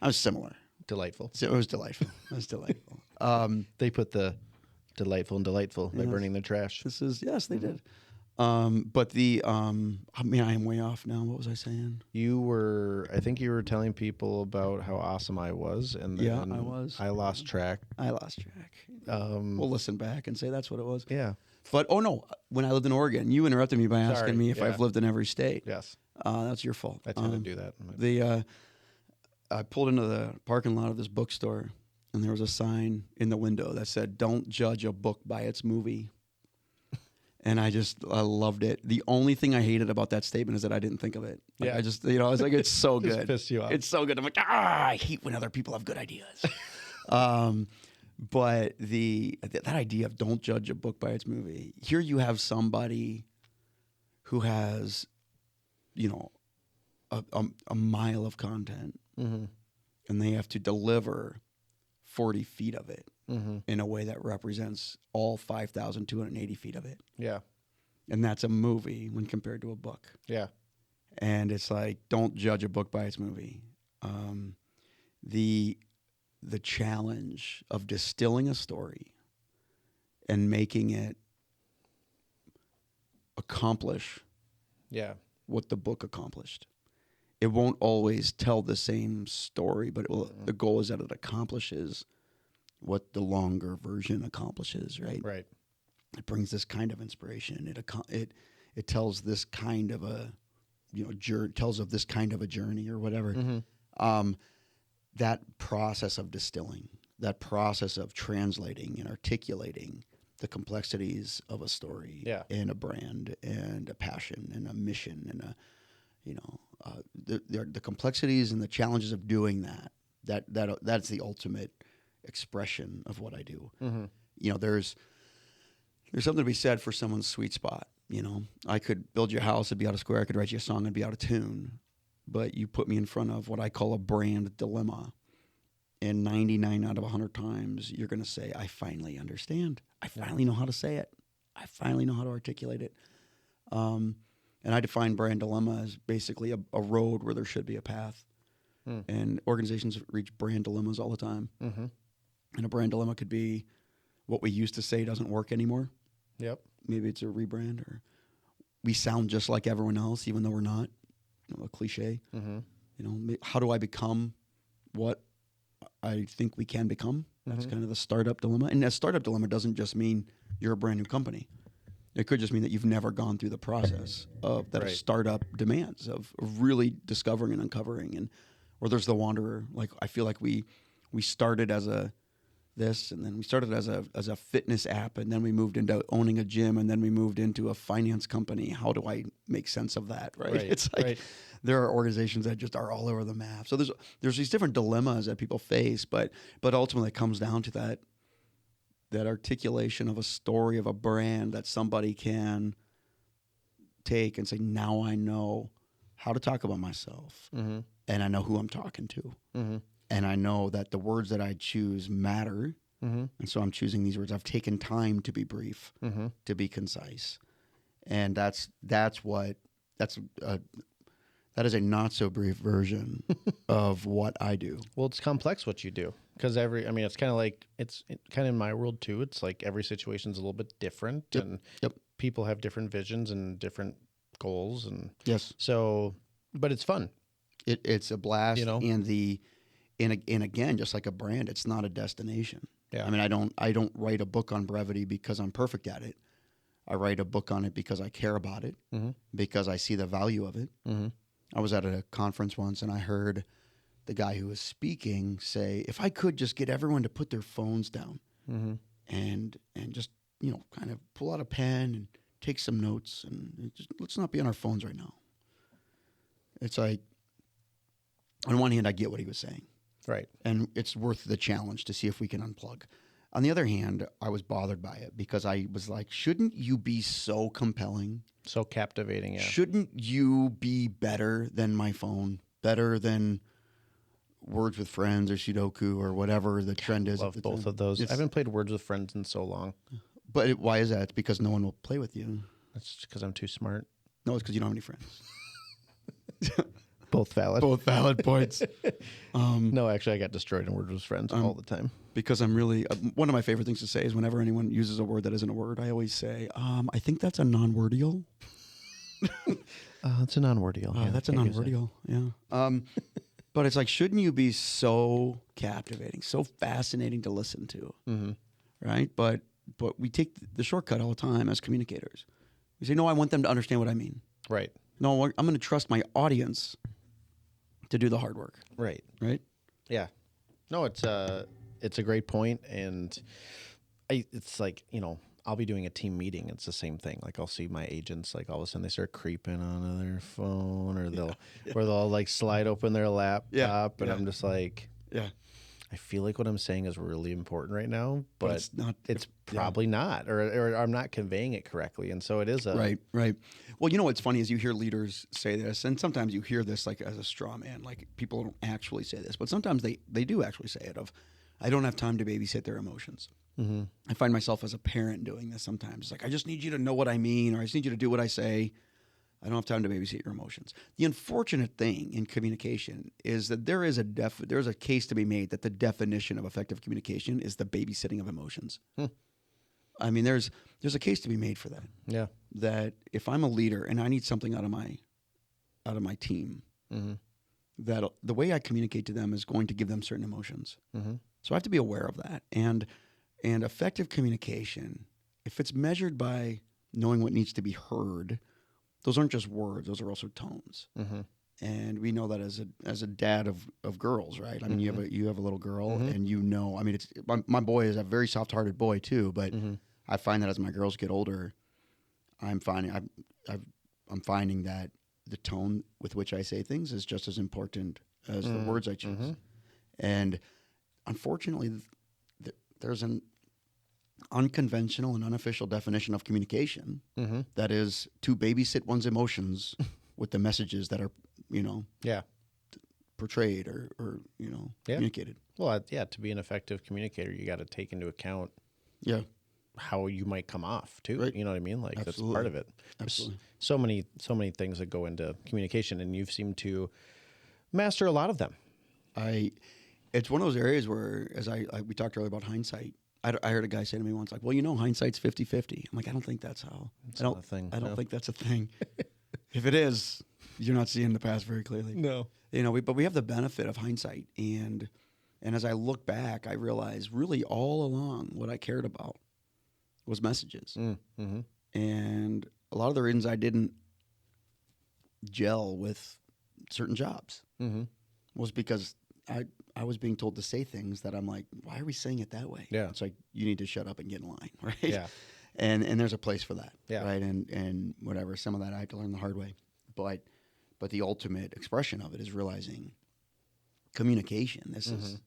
I was similar. Delightful. So it was delightful. They put the delightful and delightful by burning the trash. Yes, they did. But I am way off now. What was I saying? I think you were telling people about how awesome I was. And then I was. I lost track. We'll listen back and say that's what it was. Yeah. But, when I lived in Oregon, you interrupted me by asking me if I've lived in every state. Yes. That's your fault. I tend to do that. I pulled into the parking lot of this bookstore, and there was a sign in the window that said, "Don't judge a book by its movie." And I loved it. The only thing I hated about that statement is that I didn't think of it. I was like, it's so good. Just pissed you off. It's so good. I'm like, I hate when other people have good ideas. But that idea of don't judge a book by its movie. Here you have somebody who has, a mile of content, and they have to deliver 40 feet of it in a way that represents all 5,280 feet of it. Yeah. And that's a movie when compared to a book. Yeah. And it's like, don't judge a book by its movie. The challenge of distilling a story and making it accomplish what the book accomplished. It won't always tell the same story, but the goal is that it accomplishes what the longer version accomplishes, right? Right. It brings this kind of inspiration. It tells this kind of a tells of this kind of a journey or whatever. That process of distilling, that process of translating and articulating the complexities of a story and a brand and a passion and a mission and the complexities and the challenges of doing that's the ultimate expression of what I do. There's something to be said for someone's sweet spot. I could build you a house, it'd be out of square. I could write you a song, it'd be out of tune. But you put me in front of what I call a brand dilemma, and 99 out of 100 times you're going to say, I finally understand. I finally know how to say it. I finally know how to articulate it. And I define brand dilemma as basically a road where there should be a path. And organizations reach brand dilemmas all the time. And a brand dilemma could be what we used to say doesn't work anymore. Yep. Maybe it's a rebrand, or we sound just like everyone else, even though we're not. A cliche. How do I become what I think we can become? That's kind of the startup dilemma. And a startup dilemma doesn't just mean you're a brand new company. It could just mean that you've never gone through the process of that a startup demands of really discovering and uncovering. Or there's the wanderer. Like, I feel like we started as and then we started as a fitness app, and then we moved into owning a gym, and then we moved into a finance company. How do I make sense of that? Right. It's like there are organizations that just are all over the map. So there's these different dilemmas that people face, but ultimately it comes down to that articulation of a story of a brand that somebody can take and say, now I know how to talk about myself, and I know who I'm talking to. And I know that the words that I choose matter. And so I'm choosing these words. I've taken time to be brief, to be concise. And that is a not so brief version of what I do. Well, it's complex what you do, because it's kind of like, it's kind of in my world too. It's like every situation's a little bit different, and people have different visions and different goals. And so, but it's fun. It's a blast. And again, just like a brand, it's not a destination. Yeah. I mean, I don't write a book on brevity because I'm perfect at it. I write a book on it because I care about it, because I see the value of it. I was at a conference once, and I heard the guy who was speaking say, if I could just get everyone to put their phones down and just, kind of pull out a pen and take some notes, and let's not be on our phones right now. It's like, on one hand, I get what he was saying. Right. And it's worth the challenge to see if we can unplug. On the other hand, I was bothered by it because I was like, shouldn't you be so compelling? So captivating, yeah. Shouldn't you be better than my phone? Better than Words with Friends or Sudoku or whatever the trend is. Love both of those. I haven't played Words with Friends in so long. But why is that? It's because no one will play with you. That's because I'm too smart. No, it's because you don't have any friends. Both valid. Both valid points. No, actually, I got destroyed in Words with Friends all the time. Because I'm really, one of my favorite things to say is whenever anyone uses a word that isn't a word, I always say, I think that's a non-wordial. It's a non-wordial. Yeah, that's a non-wordial, yeah. But it's like, shouldn't you be so captivating, so fascinating to listen to, right? But we take the shortcut all the time as communicators. We say, no, I want them to understand what I mean. Right. No, I'm going to trust my audience to do the hard work. Right. Right? Yeah. No, it's a great point, and it's like, I'll be doing a team meeting. It's the same thing. Like I'll see my agents, like all of a sudden they start creeping onto their phone, or they'll like slide open their laptop, and I'm just like, I feel like what I'm saying is really important right now, but it's not. It's probably not, or I'm not conveying it correctly, and so it is a right. Well, what's funny is you hear leaders say this, and sometimes you hear this like as a straw man, like people don't actually say this, but sometimes they do actually say it. I don't have time to babysit their emotions. Mm-hmm. I find myself as a parent doing this sometimes. It's like, I just need you to know what I mean, or I just need you to do what I say. I don't have time to babysit your emotions. The unfortunate thing in communication is that there is there's a case to be made that the definition of effective communication is the babysitting of emotions. I mean, there's a case to be made for that. Yeah. That if I'm a leader and I need something out of my team, that the way I communicate to them is going to give them certain emotions. So I have to be aware of that. And effective communication, if it's measured by knowing what needs to be heard, those aren't just words; those are also tones. And we know that as a dad of girls, right? I mean, you have a little girl, and I mean, it's my boy is a very soft-hearted boy too. But I find that as my girls get older, I'm finding that the tone with which I say things is just as important as the words I choose. And unfortunately, there's an unconventional and unofficial definition of communication that is to babysit one's emotions with the messages that are, portrayed or communicated. Well, to be an effective communicator, you got to take into account how you might come off too. Right. You know what I mean? Like Absolutely. That's part of it. Absolutely. There's so many things that go into communication, and you've seemed to master a lot of them. It's one of those areas where, as we talked earlier about hindsight, I heard a guy say to me once, like, well, hindsight's 50-50. I'm like, I don't think that's how. It's not a thing. I don't think that's a thing. If it is, you're not seeing the past very clearly. No. But we have the benefit of hindsight. And as I look back, I realize really all along what I cared about was messages. And a lot of the reasons I didn't gel with certain jobs was because I was being told to say things that I'm like, why are we saying it that way? Yeah. It's like, you need to shut up and get in line, right? Yeah. And there's a place for that, right? And whatever, some of that I had to learn the hard way. But the ultimate expression of it is realizing communication. This is,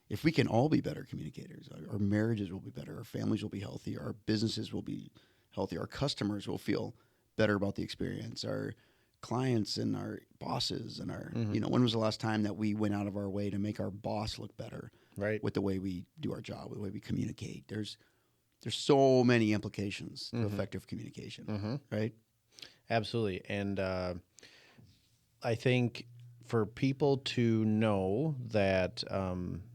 if we can all be better communicators, our marriages will be better, our families will be healthier, our businesses will be healthier, our customers will feel better about the experience, our clients and our bosses and our, when was the last time that we went out of our way to make our boss look better, right? With the way we do our job, with the way we communicate. There's so many implications to effective communication, right? Absolutely. And I think for people to know that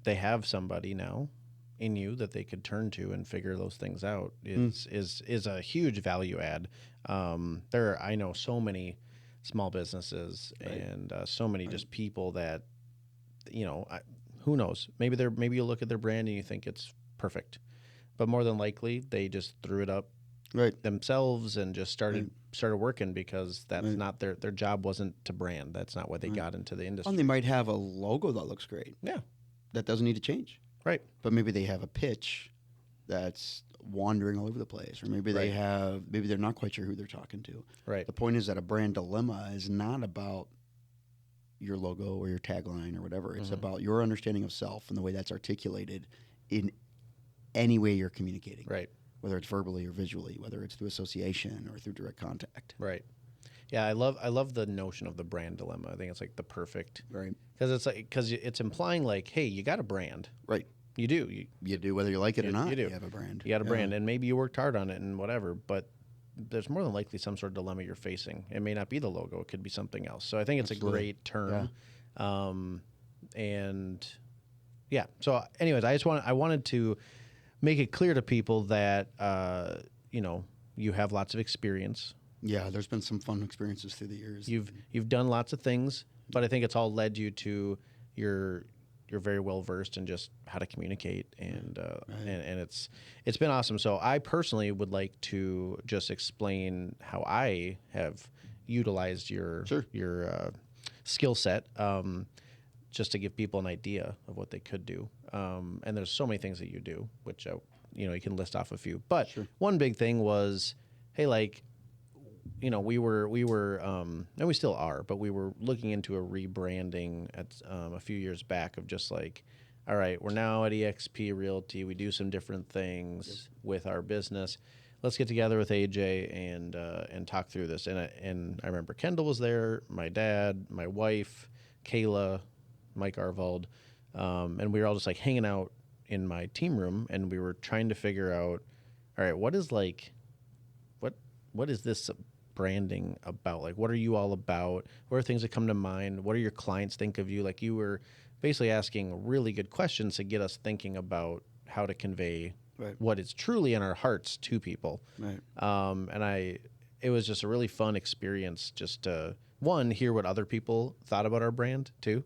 they have somebody now in you that they could turn to and figure those things out is a huge value add. I know so many small businesses and so many just people that, who knows? Maybe you look at their brand and you think it's perfect, but more than likely they just threw it up themselves and just started working because that's not their job wasn't to brand. That's not why they got into the industry. And they might have a logo that looks great. Yeah. That doesn't need to change. Right. But maybe they have a pitch that's wandering all over the place, or maybe maybe they're not quite sure who they're talking to. Right. The point is that a brand dilemma is not about your logo or your tagline or whatever. It's about your understanding of self and the way that's articulated in any way you're communicating. Right. Whether it's verbally or visually, whether it's through association or through direct contact. Right. Yeah, I love the notion of the brand dilemma. I think it's like the perfect, right? Because it's implying like, hey, you got a brand, right? You do, you do whether you like it or not. You do. You have a brand. You got a brand, and maybe you worked hard on it and whatever. But there's more than likely some sort of dilemma you're facing. It may not be the logo; it could be something else. So I think it's Absolutely. A great term, and yeah. So, anyways, I wanted to make it clear to people that you have lots of experience. Yeah, there's been some fun experiences through the years. You've done lots of things, but I think it's all led you to you're very well versed in just how to communicate, and and it's been awesome. So I personally would like to just explain how I have utilized your skill set, just to give people an idea of what they could do. And there's so many things that you do, which you can list off a few. But one big thing was, hey, like, we were, and we still are, but we were looking into a rebranding at a few years back of just like, all right, we're now at eXp Realty. We do some different things with our business. Let's get together with AJ and talk through this. And I remember Kendall was there, my dad, my wife, Kayla, Mike Arvald, and we were all just like hanging out in my team room, and we were trying to figure out, all right, what is this branding about? Like, what are you all about? What are things that come to mind? What do your clients think of you? Like, you were basically asking really good questions to get us thinking about how to convey what is truly in our hearts to people. Right. And it was just a really fun experience just to, one, hear what other people thought about our brand too.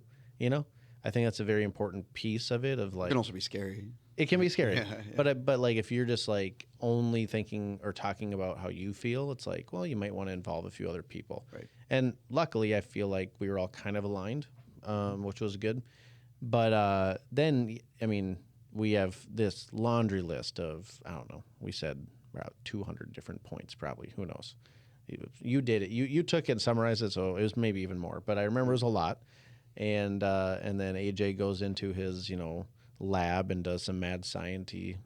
I think that's a very important piece of it. Of like, it can also be scary. It can be scary, but like if you're just like only thinking or talking about how you feel, it's like, well, you might want to involve a few other people. Right. And luckily, I feel like we were all kind of aligned, which was good. But then, I mean, we have this laundry list of, I don't know, we said about 200 different points, probably. Who knows? You did it. You took it and summarized it, so it was maybe even more. But I remember it was a lot. And then AJ goes into his, lab and does some mad sciencey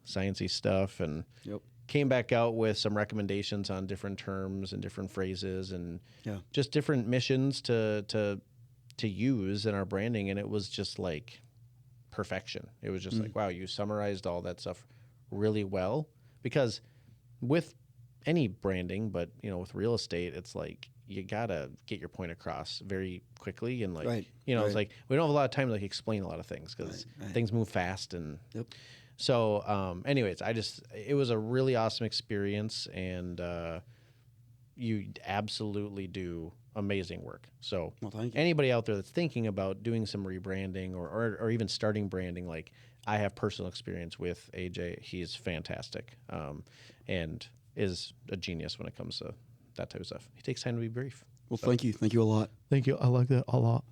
stuff, and came back out with some recommendations on different terms and different phrases and just different missions to use in our branding. And it was just like perfection. It was just like, wow, you summarized all that stuff really well. Because with any branding, but with real estate, it's like you gotta get your point across very quickly, and like it's like we don't have a lot of time to like explain a lot of things because things move fast. And so anyways, it was a really awesome experience, and you absolutely do amazing work. So anybody out there that's thinking about doing some rebranding or even starting branding, like, I have personal experience with AJ. He's fantastic, and is a genius when it comes to that type of stuff. He takes time to be brief. Well, thank you. Thank you a lot. Thank you. I like that a lot.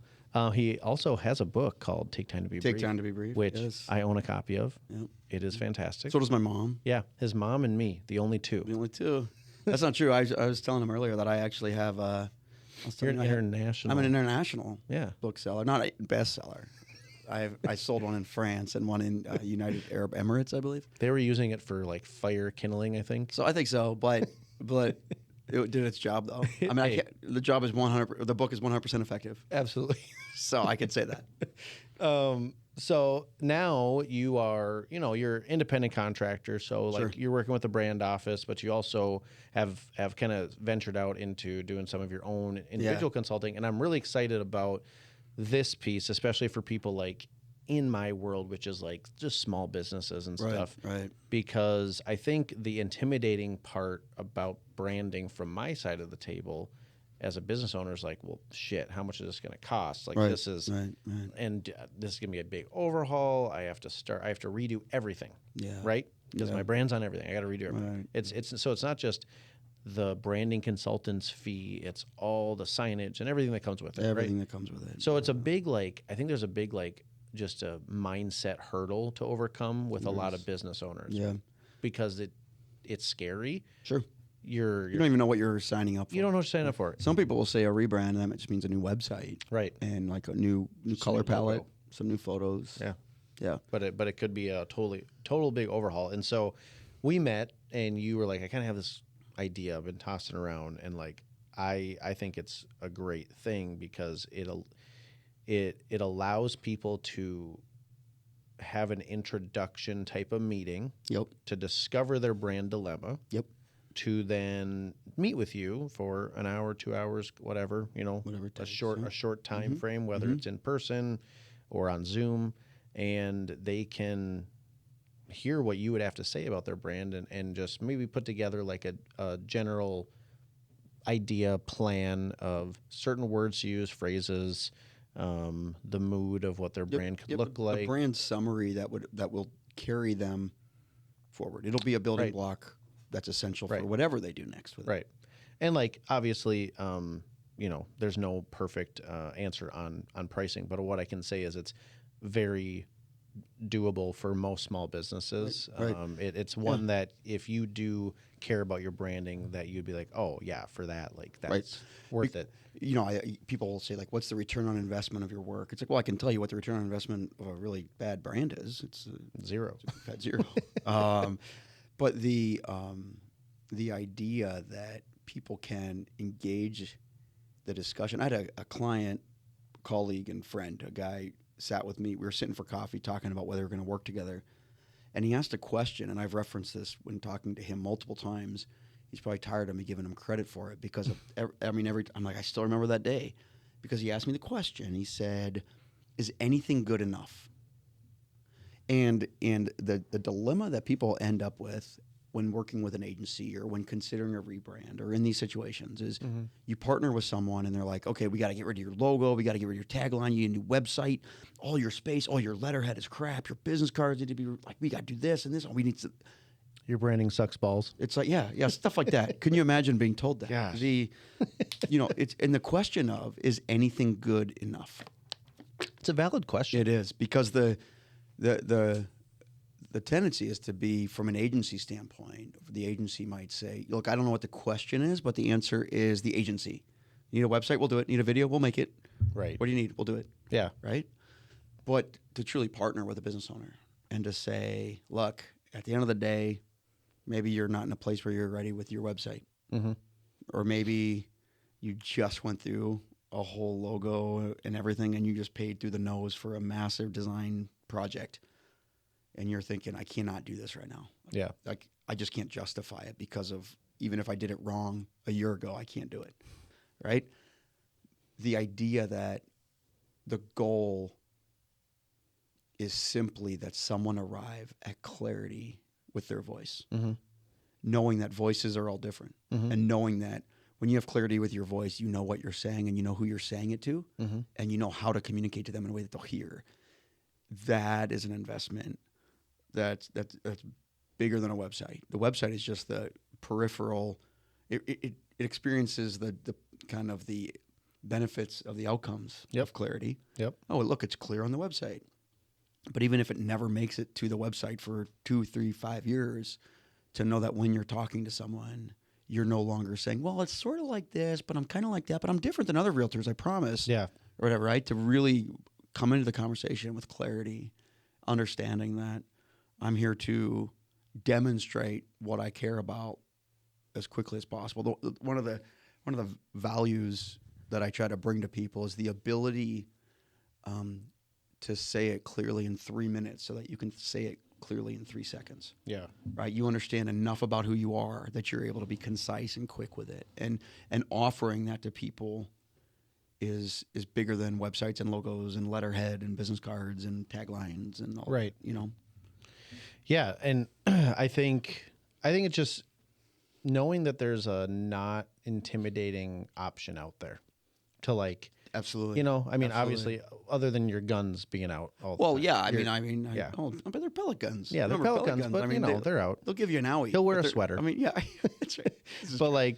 He also has a book called Take Time to Be Brief. Take Time to Be Brief, which I own a copy of. Yep. It is fantastic. So does my mom. Yeah, his mom and me, the only two. The only two. That's not true. I was telling him earlier that I actually have You're an international. I'm an international bookseller, not a bestseller. I sold one in France and one in United Arab Emirates, I believe. They were using it for like fire kindling, I think. So I think so, but it did its job, though. I mean, the job is 100. The book is 100% effective. Absolutely. So I could say that. So now you are, you're independent contractor. So like you're working with the brand office, but you also have kind of ventured out into doing some of your own individual consulting. And I'm really excited about this piece, especially for people like in my world, which is like just small businesses and stuff. Right. Because I think the intimidating part about branding from my side of the table as a business owner is like, well, shit, how much is this going to cost? Like this is, and this is going to be a big overhaul. I have to redo everything. Yeah. Right. Because my brand's on everything. I got to redo everything. Right. So it's not just the branding consultant's fee. It's all the signage and everything that comes with it. Everything that comes with it. So it's a big, like, I think there's a big, like, just a mindset hurdle to overcome with a lot of business owners. Yeah. Because it's scary. Sure. You don't even know what you're signing up for. You don't know what you're signing up for. Some people will say a rebrand, and that just means a new website. Right. And like a new color palette, some new photos. Yeah. Yeah. But it could be a total big overhaul. And so we met, and you were like, I kind of have this idea I've been tossing around, and like I think it's a great thing because it allows people to have an introduction type of meeting. Yep. To discover their brand dilemma. Yep. To then meet with you for an hour, 2 hours, whatever, Whatever it takes, a short time frame, whether it's in person or on Zoom, and they can hear what you would have to say about their brand and just maybe put together like a general idea plan of certain words to use, phrases, the mood of what their brand could look like. A brand summary that will carry them forward. It'll be a building block that's essential for whatever they do next with it. Right. And like obviously, there's no perfect answer on pricing, but what I can say is it's very doable for most small businesses. Right. It's one that if you do care about your branding, that you'd be like, oh yeah, for that, like that's worth it. People will say like, what's the return on investment of your work? It's like, well, I can tell you what the return on investment of a really bad brand is. It's zero. It's zero. But the idea that people can engage the discussion. I had a client, colleague, and friend, a guy sat with me. We were sitting for coffee talking about whether we're going to work together. And he asked a question, and I've referenced this when talking to him multiple times. He's probably tired of me giving him credit for it because I'm like, I still remember that day because he asked me the question. He said, is anything good enough? And the dilemma that people end up with when working with an agency or when considering a rebrand or in these situations is you partner with someone and they're like, okay, we got to get rid of your logo. We got to get rid of your tagline. You need a new website. All your space, all your letterhead is crap. Your business cards need to be like, we got to do this and this. We need to. Your branding sucks balls. It's like, yeah, stuff like that. Can you imagine being told that? Yeah. It's and the question of, is anything good enough? It's a valid question. It is, because the tendency is to be, from an agency standpoint, the agency might say, look, I don't know what the question is, but the answer is the agency. You need a website? We'll do it. Need a video? We'll make it. Right. What do you need? We'll do it. Yeah. Right? But to truly partner with a business owner and to say, look, at the end of the day, maybe you're not in a place where you're ready with your website. Mm-hmm. Or maybe you just went through a whole logo and everything and you just paid through the nose for a massive design project. And you're thinking, I cannot do this right now. Yeah. Like, I just can't justify it because of, even if I did it wrong a year ago, I can't do it. Right? The idea that the goal is simply that someone arrive at clarity with their voice, knowing that voices are all different, and knowing that when you have clarity with your voice, you know what you're saying and you know who you're saying it to, and you know how to communicate to them in a way that they'll hear. That is an investment that's bigger than a website. The website is just the peripheral. It experiences the kind of the benefits of the outcomes of clarity. Yep. Oh, look, it's clear on the website. But even if it never makes it to the website for 2, 3, 5 years, to know that when you're talking to someone, you're no longer saying, well, it's sort of like this, but I'm kind of like that, but I'm different than other realtors, I promise. Yeah. Or whatever, right? To really come into the conversation with clarity, understanding that I'm here to demonstrate what I care about as quickly as possible. One of the values that I try to bring to people is the ability to say it clearly in 3 minutes so that you can say it clearly in 3 seconds. Yeah. Right? You understand enough about who you are that you're able to be concise and quick with it. And offering that to people is bigger than websites and logos and letterhead and business cards and taglines and all right. that, Yeah, and I think it's just knowing that there's a not intimidating option out there to like. Absolutely. Obviously, other than your guns being out all the time. Well, yeah, but they're pellet guns. Yeah, they're pellet guns, but they're out. They'll give you an owie. He'll wear a sweater. Yeah, that's right. But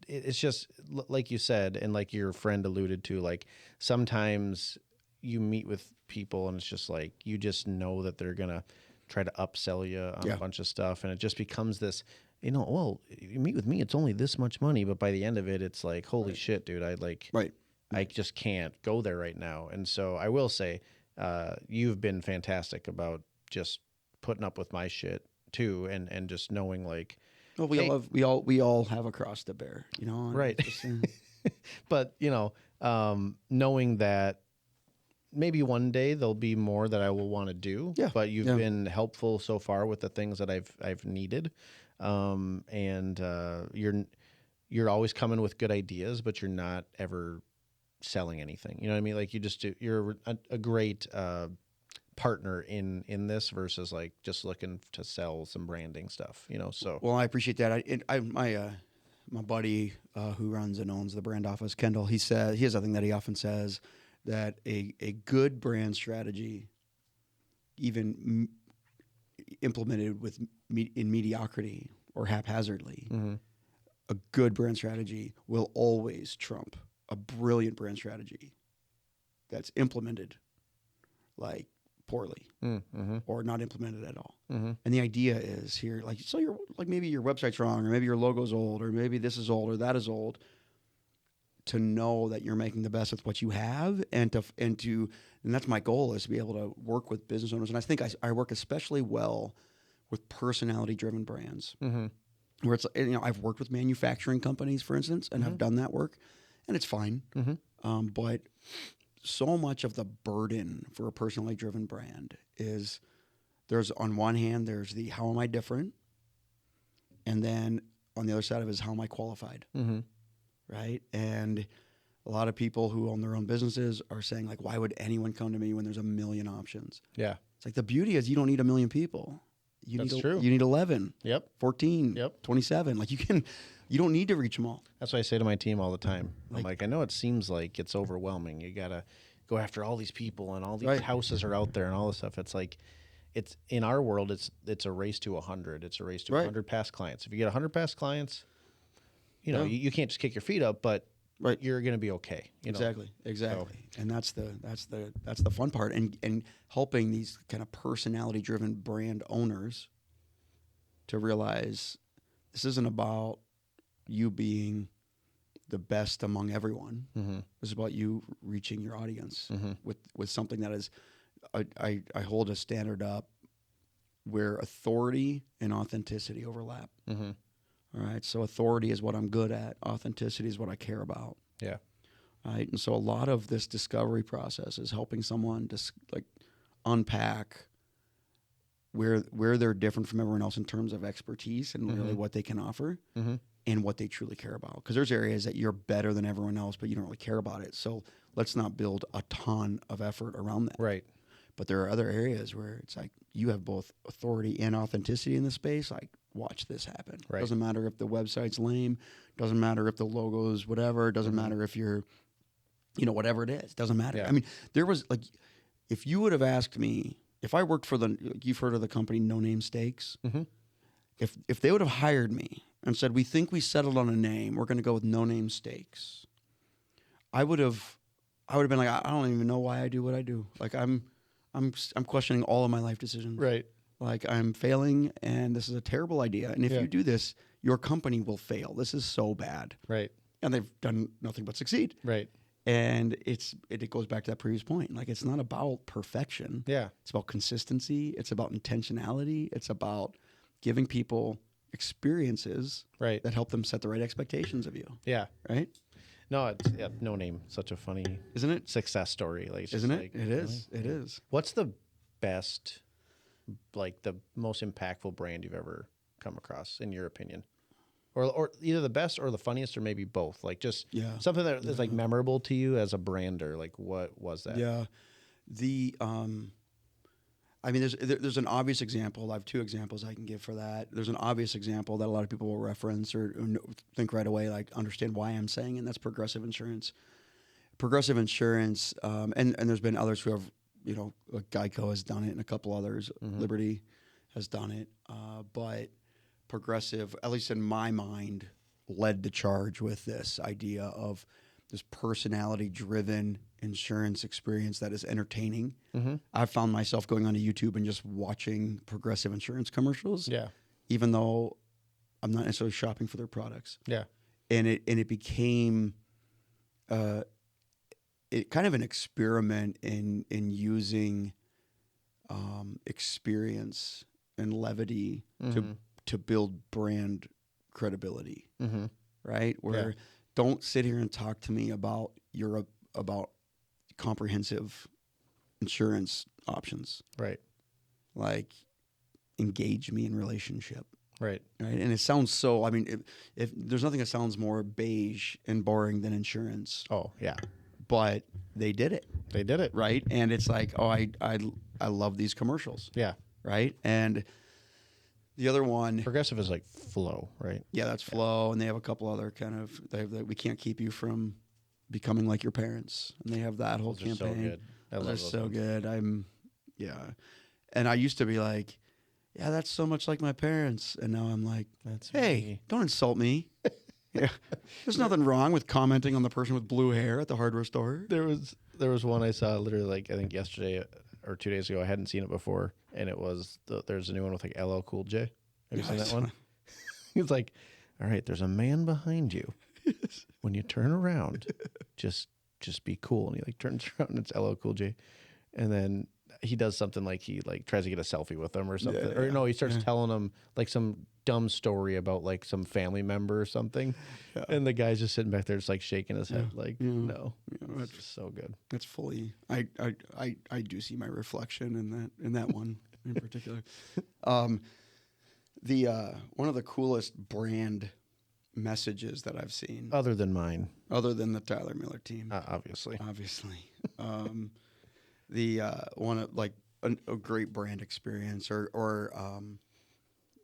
it's just like you said, and like your friend alluded to, like sometimes you meet with people and it's just like, you just know that they're going to try to upsell you on a bunch of stuff. And it just becomes this, well, you meet with me, it's only this much money. But by the end of it, it's like, holy shit, dude, I just can't go there right now. And so I will say, you've been fantastic about just putting up with my shit too, and just knowing like, well, we all have a cross to bear, you know. Right. But knowing that maybe one day there'll be more that I will want to do. Yeah. But you've been helpful so far with the things that I've needed, and you're always coming with good ideas, but you're not ever selling anything. You know what I mean? Like you're a great partner in this versus like just looking to sell some branding stuff. You know, so well, I appreciate that. My buddy who runs and owns the brand office, Kendall, he has something that he often says, that a good brand strategy, even implemented in mediocrity or haphazardly, a good brand strategy will always trump a brilliant brand strategy that's implemented like poorly or not implemented at all. And the idea is here, like, so you're like, maybe your website's wrong, or maybe your logo's old, or maybe this is old or that is old, to know that you're making the best with what you have, and that's my goal, is to be able to work with business owners. And I think I work especially well with personality driven brands, where it's, you know, I've worked with manufacturing companies, for instance, and I've done that work, and it's fine. But so much of the burden for a personally driven brand is, there's, on one hand, there's the how am I different, and then on the other side of it is how am I qualified, right? And a lot of people who own their own businesses are saying, like, why would anyone come to me when there's a million options? Yeah, it's like, the beauty is you don't need a million people. That's true. You need 11, 14, 27. Like, you don't need to reach them all. That's what I say to my team all the time. I'm like, I know it seems like it's overwhelming. You got to go after all these people, and all these houses are out there and all this stuff. It's like, it's in our world, it's a race to 100. It's a race to 100 past clients. If you get 100 past clients, you know, you can't just kick your feet up, but you're going to be okay. You know? Exactly. So. And that's the fun part, and helping these kind of personality driven brand owners to realize this isn't about you being the best among everyone. It's about you reaching your audience with something that is, I hold a standard up where authority and authenticity overlap. All right. So authority is what I'm good at. Authenticity is what I care about. Yeah. Right. And so a lot of this discovery process is helping someone just like unpack where they're different from everyone else in terms of expertise and really what they can offer and what they truly care about. Because there's areas that you're better than everyone else, but you don't really care about it. So let's not build a ton of effort around that. Right. But there are other areas where it's like, you have both authority and authenticity in the space. Like, watch this happen. Right. Doesn't matter if the website's lame. Doesn't matter if the logo's whatever. Doesn't matter if you're, you know, whatever it is. Doesn't matter. Yeah. I mean, there was like, if you would have asked me, if I worked for you've heard of the company No Name Steaks. If they would have hired me and said, we think we settled on a name, we're going to go with No Name Steaks, I would have been like, I don't even know why I do what I do. Like, I'm questioning all of my life decisions. Right. Like, I'm failing, and this is a terrible idea. And if you do this, your company will fail. This is so bad. Right. And they've done nothing but succeed. Right. And it goes back to that previous point. Like, it's not about perfection. Yeah. It's about consistency. It's about intentionality. It's about giving people experiences that help them set the right expectations of you. Yeah. Right. No, it's No Name. Such a funny, isn't it? Success story. Like, isn't it? Like, it is. Really? It is. What's the best, like the most impactful brand you've ever come across, in your opinion? Or either the best or the funniest, or maybe both. Like, just something that is like memorable to you as a brander. Like, what was that? Yeah. I mean, there's an obvious example. I have two examples I can give for that. There's an obvious example that a lot of people will reference or think right away, like understand why I'm saying, and that's Progressive Insurance. Progressive Insurance, and there's been others who have, you know, like Geico has done it, and a couple others. Liberty has done it, but Progressive, at least in my mind, led the charge with this idea of this personality-driven insurance experience that is entertaining. I've found myself going onto YouTube and just watching Progressive Insurance commercials. Yeah. Even though I'm not necessarily shopping for their products. Yeah. And it became kind of an experiment in using experience and levity to build brand credibility, right? Where don't sit here and talk to me about about comprehensive insurance options, right? Like engage me in relationship, right? And it sounds so. I mean, if there's nothing that sounds more beige and boring than insurance. Oh yeah, but they did it. They did it, right? And it's like, oh, I love these commercials. Yeah, right. And the other one, Progressive is like Flow, right? Yeah, that's Flow, and they have a couple other kind of. They have we can't keep you from becoming like your parents, and they have that whole campaign. So good. They're so good. And I used to be like, yeah, that's so much like my parents, and now I'm like, hey, don't insult me. Yeah, there's nothing wrong with commenting on the person with blue hair at the hardware store. There was one I saw literally like I think yesterday or 2 days ago. I hadn't seen it before, and it was there's a new one with like LL Cool J. Have you seen that one? He's like, all right, there's a man behind you. When you turn around, just be cool. And he like turns around and it's LL Cool J, and then he does something like he like tries to get a selfie with him or something, or no, he starts telling him like some dumb story about like some family member or something, and the guy's just sitting back there just like shaking his head like no, it's just so good. That's fully I do see my reflection in that one in particular. The one of the coolest brand messages that I've seen, other than mine, other than the Tyler Miller team, obviously, the one of like a great brand experience or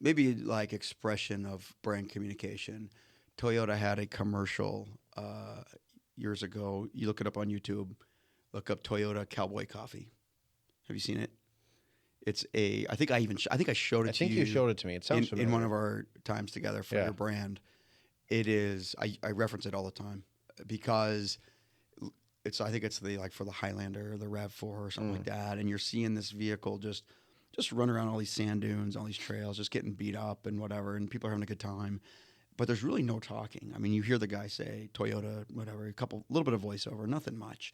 maybe like expression of brand communication. Toyota had a commercial years ago. You look it up on YouTube. Look up Toyota Cowboy Coffee. Have you seen it? It's I think I showed it to you. I think you showed it to me. It sounds familiar. In one of our times together for your brand. It is. I reference it all the time because I think it's the like for the Highlander or the RAV4 or something like that, and you're seeing this vehicle just run around all these sand dunes, all these trails, just getting beat up and whatever, and people are having a good time. But there's really no talking. I mean, you hear the guy say Toyota, whatever, a little bit of voiceover, nothing much,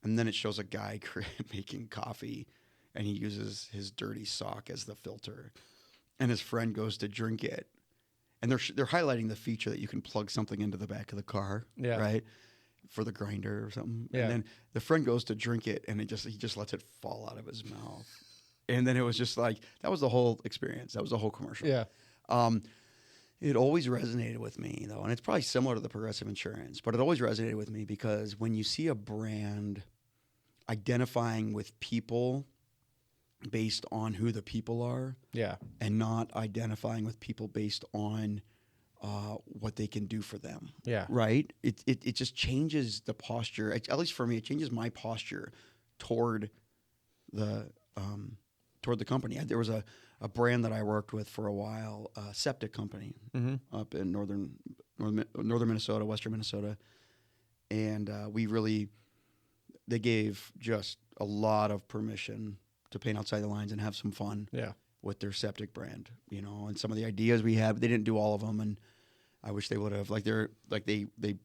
and then it shows a guy making coffee, and he uses his dirty sock as the filter, and his friend goes to drink it, and they're highlighting the feature that you can plug something into the back of the car, right, for the grinder or something, and then the friend goes to drink it, and he just lets it fall out of his mouth, and then it was just like that was the whole experience, that was the whole commercial. It always resonated with me, though, and it's probably similar to the Progressive Insurance, but it always resonated with me because when you see a brand identifying with people based on who the people are, and not identifying with people based on what they can do for them, right? It just changes the posture. At least for me, it changes my posture toward the company. There was a brand that I worked with for a while, a septic company up in northern Minnesota, western Minnesota, and they gave just a lot of permission to paint outside the lines and have some fun with their septic brand, and some of the ideas we had, they didn't do all of them, and I wish they would have. They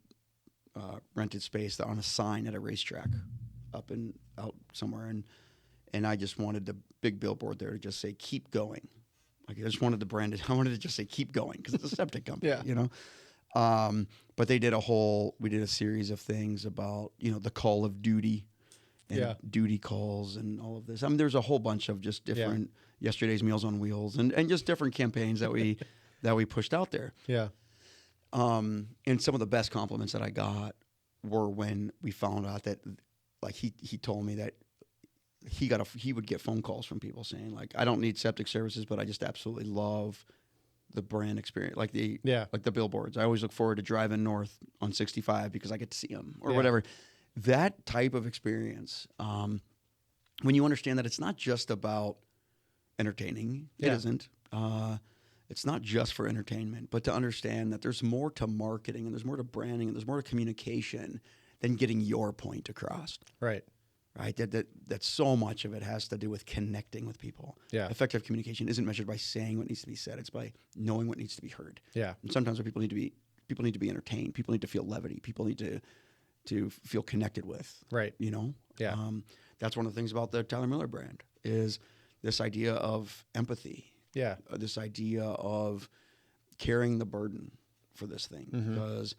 rented space on a sign at a racetrack out somewhere, and I just wanted the big billboard there to just say "Keep going." Like I just wanted the brand. I wanted to just say "Keep going" because it's a septic company, But they did we did a series of things about the call of duty, and duty calls and all of this. I mean, there's a whole bunch of just different yesterday's Meals on Wheels and just different campaigns that we pushed out there. And some of the best compliments that I got were when we found out that, like, he told me that he would get phone calls from people saying, like, I don't need septic services, but I just absolutely love the brand experience, like the billboards. I always look forward to driving north on 65 because I get to see them or whatever. That type of experience, when you understand that it's not just about entertaining, it isn't. It's not just for entertainment, but to understand that there's more to marketing and there's more to branding and there's more to communication than getting your point across. Right. That so much of it has to do with connecting with people. Effective communication isn't measured by saying what needs to be said. It's by knowing what needs to be heard. And sometimes people need to be entertained. People need to feel levity. People need to to feel connected with. Right. You know? Yeah. That's one of the things about the Tyler Miller brand is this idea of empathy. Yeah. This idea of carrying the burden for this thing. Because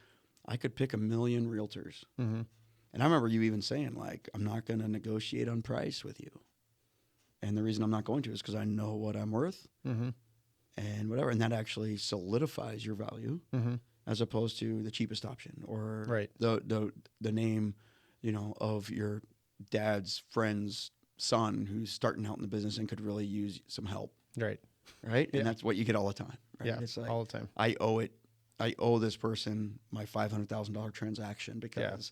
I could pick a million realtors. And I remember you even saying, like, I'm not going to negotiate on price with you. And the reason I'm not going to is because I know what I'm worth and whatever. And that actually solidifies your value as opposed to the cheapest option or the name, you know, of your dad's friend's son who's starting out in the business and could really use some help. Right. Right. Yeah. And that's what you get all the time. Right? Yeah. It's like, all the time. I owe this person my $500,000 transaction because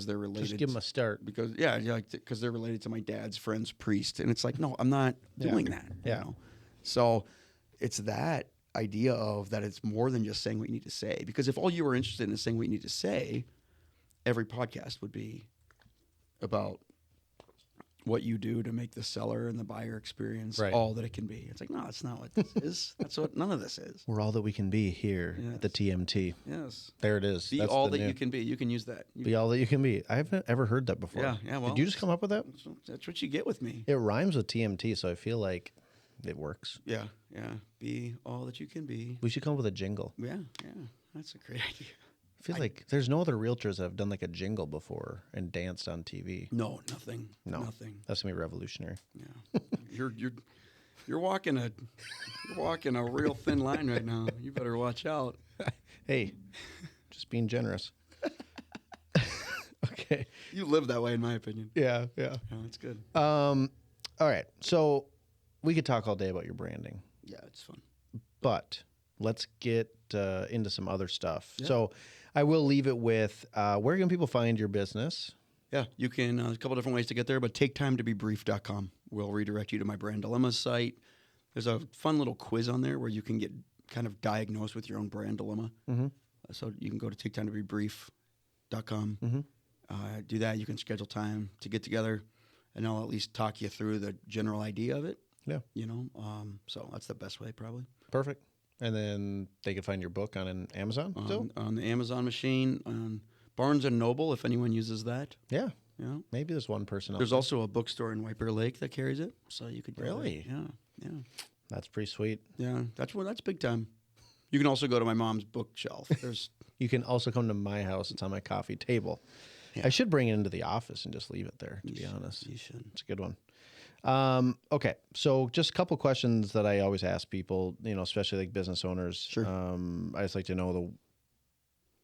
they're related. Just give them a start. Because they're related to my dad's friend's priest. And it's like, no, I'm not doing that. Yeah. You know? So it's that idea of that it's more than just saying what you need to say. Because if all you were interested in is saying what you need to say, every podcast would be about what you do to make the seller and the buyer experience all that it can be. It's like, no, that's not what this is. That's what none of this is. We're all that we can be here at the TMT. Yes. There it is. Be that's all that you can be. You can use that. Be all that you can be. I haven't ever heard that before. Yeah. Well, did you just come up with that? That's what you get with me. It rhymes with TMT, so I feel like it works. Yeah. Be all that you can be. We should come up with a jingle. Yeah. That's a great idea. I feel like there's no other realtors that have done like a jingle before and danced on TV. No, nothing. No, nothing. That's gonna be revolutionary. Yeah, you're walking a real thin line right now. You better watch out. Hey, just being generous. Okay. You live that way, in my opinion. Yeah. That's good. All right, so we could talk all day about your branding. Yeah, it's fun. But let's get into some other stuff. Yeah. So I will leave it with where can people find your business? Yeah, you can. A couple different ways to get there, but taketimeToBeBrief.com will redirect you to my Brand Dilemmas site. There's a fun little quiz on there where you can get kind of diagnosed with your own brand dilemma. So you can go to taketimeToBeBrief.com. Do that. You can schedule time to get together, and I'll at least talk you through the general idea of it. Yeah. You know, so that's the best way probably. Perfect. And then they can find your book on Amazon still? On the Amazon machine, on Barnes & Noble, if anyone uses that. Yeah. Maybe there's one person There's also a bookstore in White Bear Lake that carries it, so you could go Really? there. Yeah. That's pretty sweet. Yeah, that's big time. You can also go to my mom's bookshelf. You can also come to my house. It's on my coffee table. Yeah. I should bring it into the office and just leave it there, to be honest. You should. It's a good one. Okay, so just a couple questions that I always ask people, you know, especially like business owners. Sure. I just like to know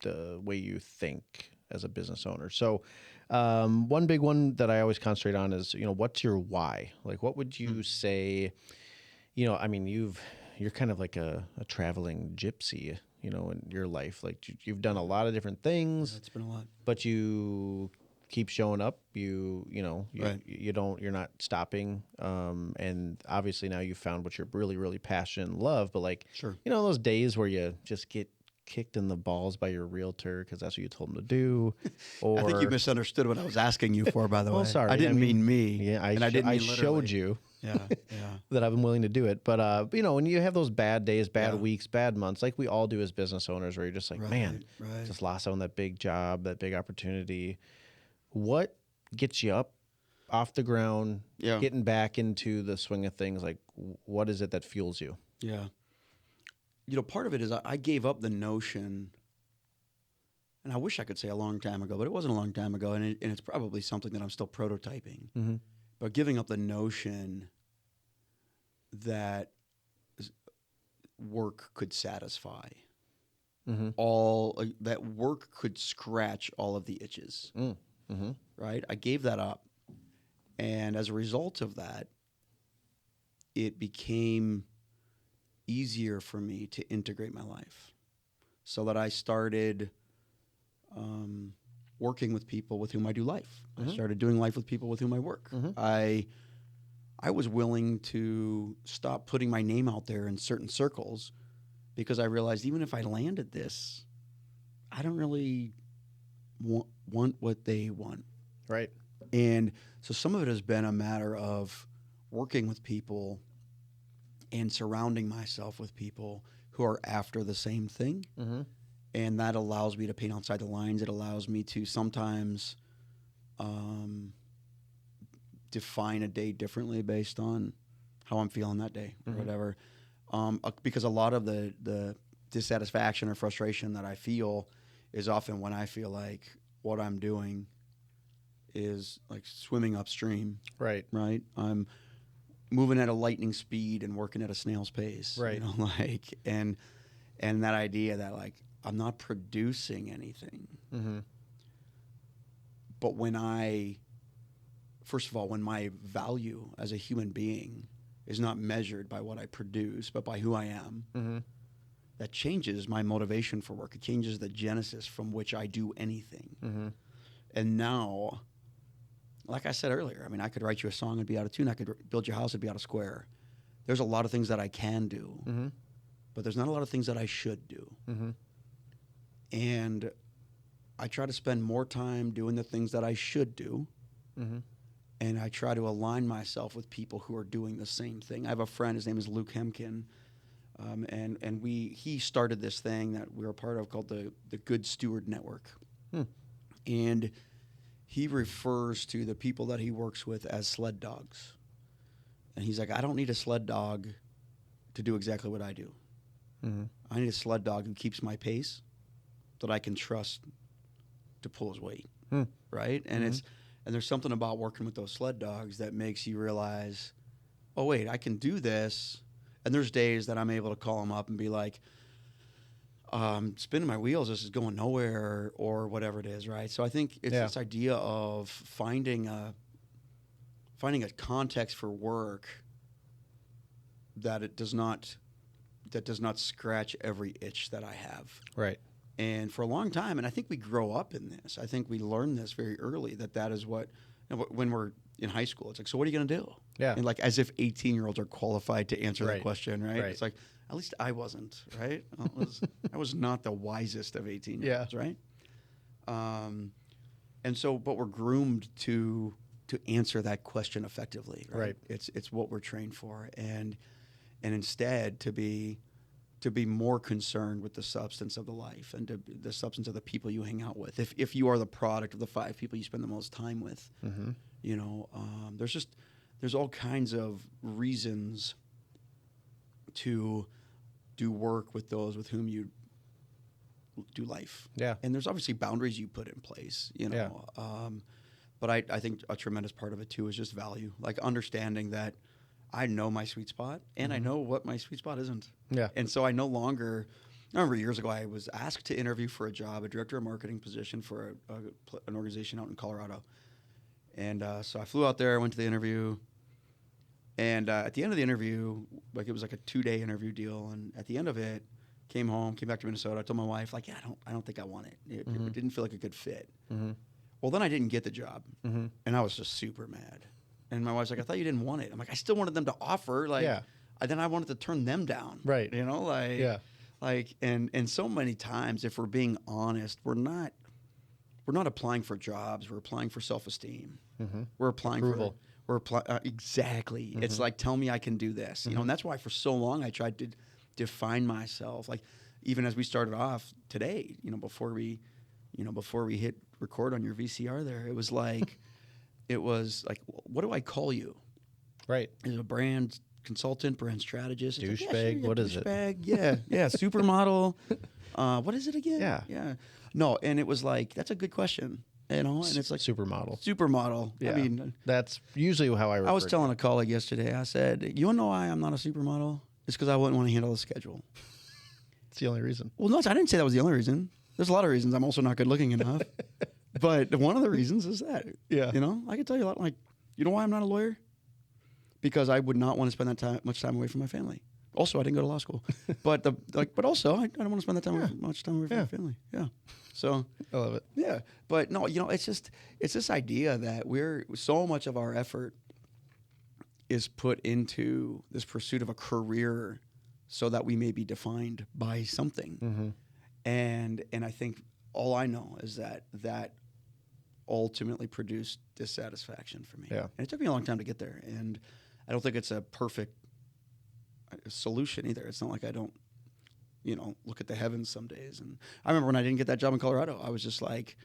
the way you think as a business owner. So one big one that I always concentrate on is, you know, what's your why? Like, what would you say? You know, I mean, you're kind of like a traveling gypsy, you know, in your life. Like you've done a lot of different things. It's been a lot. But you keep showing up. You're not stopping. And obviously now you've found what you're really, really passionate and love. But like, sure, you know, those days where you just get kicked in the balls by your realtor because that's what you told him to do. Or I think you misunderstood what I was asking you for, by the way. Sorry. I didn't mean me. Yeah, I showed you. Yeah. That I've been willing to do it. But, you know, when you have those bad days, bad weeks, bad months, like we all do as business owners, where you're just like, just lost out on that big job, that big opportunity. What gets you up off the ground, getting back into the swing of things? Like, what is it that fuels you? Yeah. You know, part of it is I gave up the notion, and I wish I could say a long time ago, but it wasn't a long time ago, and it's probably something that I'm still prototyping. Mm-hmm. But giving up the notion that work could satisfy, that work could scratch all of the itches, right? I gave that up, and as a result of that, it became easier for me to integrate my life, so that I started working with people with whom I do life. I started doing life with people with whom I work. I was willing to stop putting my name out there in certain circles because I realized even if I landed this, I don't really want what they want. Right. And so some of it has been a matter of working with people and surrounding myself with people who are after the same thing. And that allows me to paint outside the lines. It allows me to sometimes define a day differently based on how I'm feeling that day or whatever. Because a lot of the dissatisfaction or frustration that I feel is often when I feel like what I'm doing is like swimming upstream. Right. Right. I'm moving at a lightning speed and working at a snail's pace. Right. And that idea that like I'm not producing anything. But when my value as a human being is not measured by what I produce, but by who I am, that changes my motivation for work. It changes the genesis from which I do anything. And now, like I said earlier, I mean, I could write you a song and be out of tune. I could build your house and be out of square. There's a lot of things that I can do, but there's not a lot of things that I should do. And I try to spend more time doing the things that I should do. And I try to align myself with people who are doing the same thing. I have a friend, his name is Luke Hemkin. And he started this thing that we're a part of called the Good Steward Network. And he refers to the people that he works with as sled dogs. And he's like, I don't need a sled dog to do exactly what I do. I need a sled dog who keeps my pace that I can trust to pull his weight. Right? And and there's something about working with those sled dogs that makes you realize, oh, wait, I can do this. And there's days that I'm able to call them up and be like, spinning my wheels, this is going nowhere, or whatever it is, right? So I think it's this idea of finding a context for work that does not scratch every itch that I have. Right. And for a long time, and I think we grow up in this. I think we learn this very early that is what, when we're in high school, it's like, so what are you going to do? Yeah. And like as if 18-years are qualified to answer that question, right? Right. It's like, at least I wasn't, right? I was not the wisest of 18-year-olds, right? And so, but we're groomed to answer that question effectively, right? It's what we're trained for, and instead to be more concerned with the substance of the life and the substance of the people you hang out with. If you are the product of the 5 people you spend the most time with, there's all kinds of reasons to do work with those with whom you do life. Yeah. And there's obviously boundaries you put in place, but I think a tremendous part of it too is just value, like understanding that I know my sweet spot and I know what my sweet spot isn't. Yeah. And so I remember years ago I was asked to interview for a job, a director of marketing position for an organization out in Colorado. And so I flew out there, I went to the interview. And at the end of the interview, like it was like a 2-day interview deal, and at the end of it, came back to Minnesota. I told my wife, like, I don't think I want it. It didn't feel like a good fit. Well, then I didn't get the job, and I was just super mad. And my wife's like, I thought you didn't want it. I'm like, I still wanted them to offer. Like, then I wanted to turn them down. Right. And so many times, if we're being honest, we're not applying for jobs. We're applying for self-esteem. We're applying approval. Exactly. It's like, tell me I can do this. And that's why for so long I tried to define myself. Like, even as we started off today, before we hit record on your VCR there, it was like, what do I call you? Right. Is it a brand consultant, brand strategist? Douchebag? What is it? Douchebag, yeah. Supermodel. What is it again? Yeah. No, and it was like, that's a good question. And it's like supermodel. Yeah. I mean, that's usually how I refer. I was telling a colleague yesterday, I said, you know why I'm not a supermodel? It's because I wouldn't want to handle the schedule. It's the only reason. Well, no, I didn't say that was the only reason. There's a lot of reasons. I'm also not good looking enough. But one of the reasons is that. Yeah. I can tell you a lot. Like, you know why I'm not a lawyer? Because I would not want to spend much time away from my family. Also, I didn't go to law school. But also, I don't want to spend much time away from my family. Yeah. So I love it. Yeah. But no, it's this idea that so much of our effort is put into this pursuit of a career so that we may be defined by something. And I think all I know is that ultimately produced dissatisfaction for me. Yeah. And it took me a long time to get there. And I don't think it's a perfect solution either. It's not like I don't, look at the heavens some days. And I remember when I didn't get that job in Colorado, I was just like,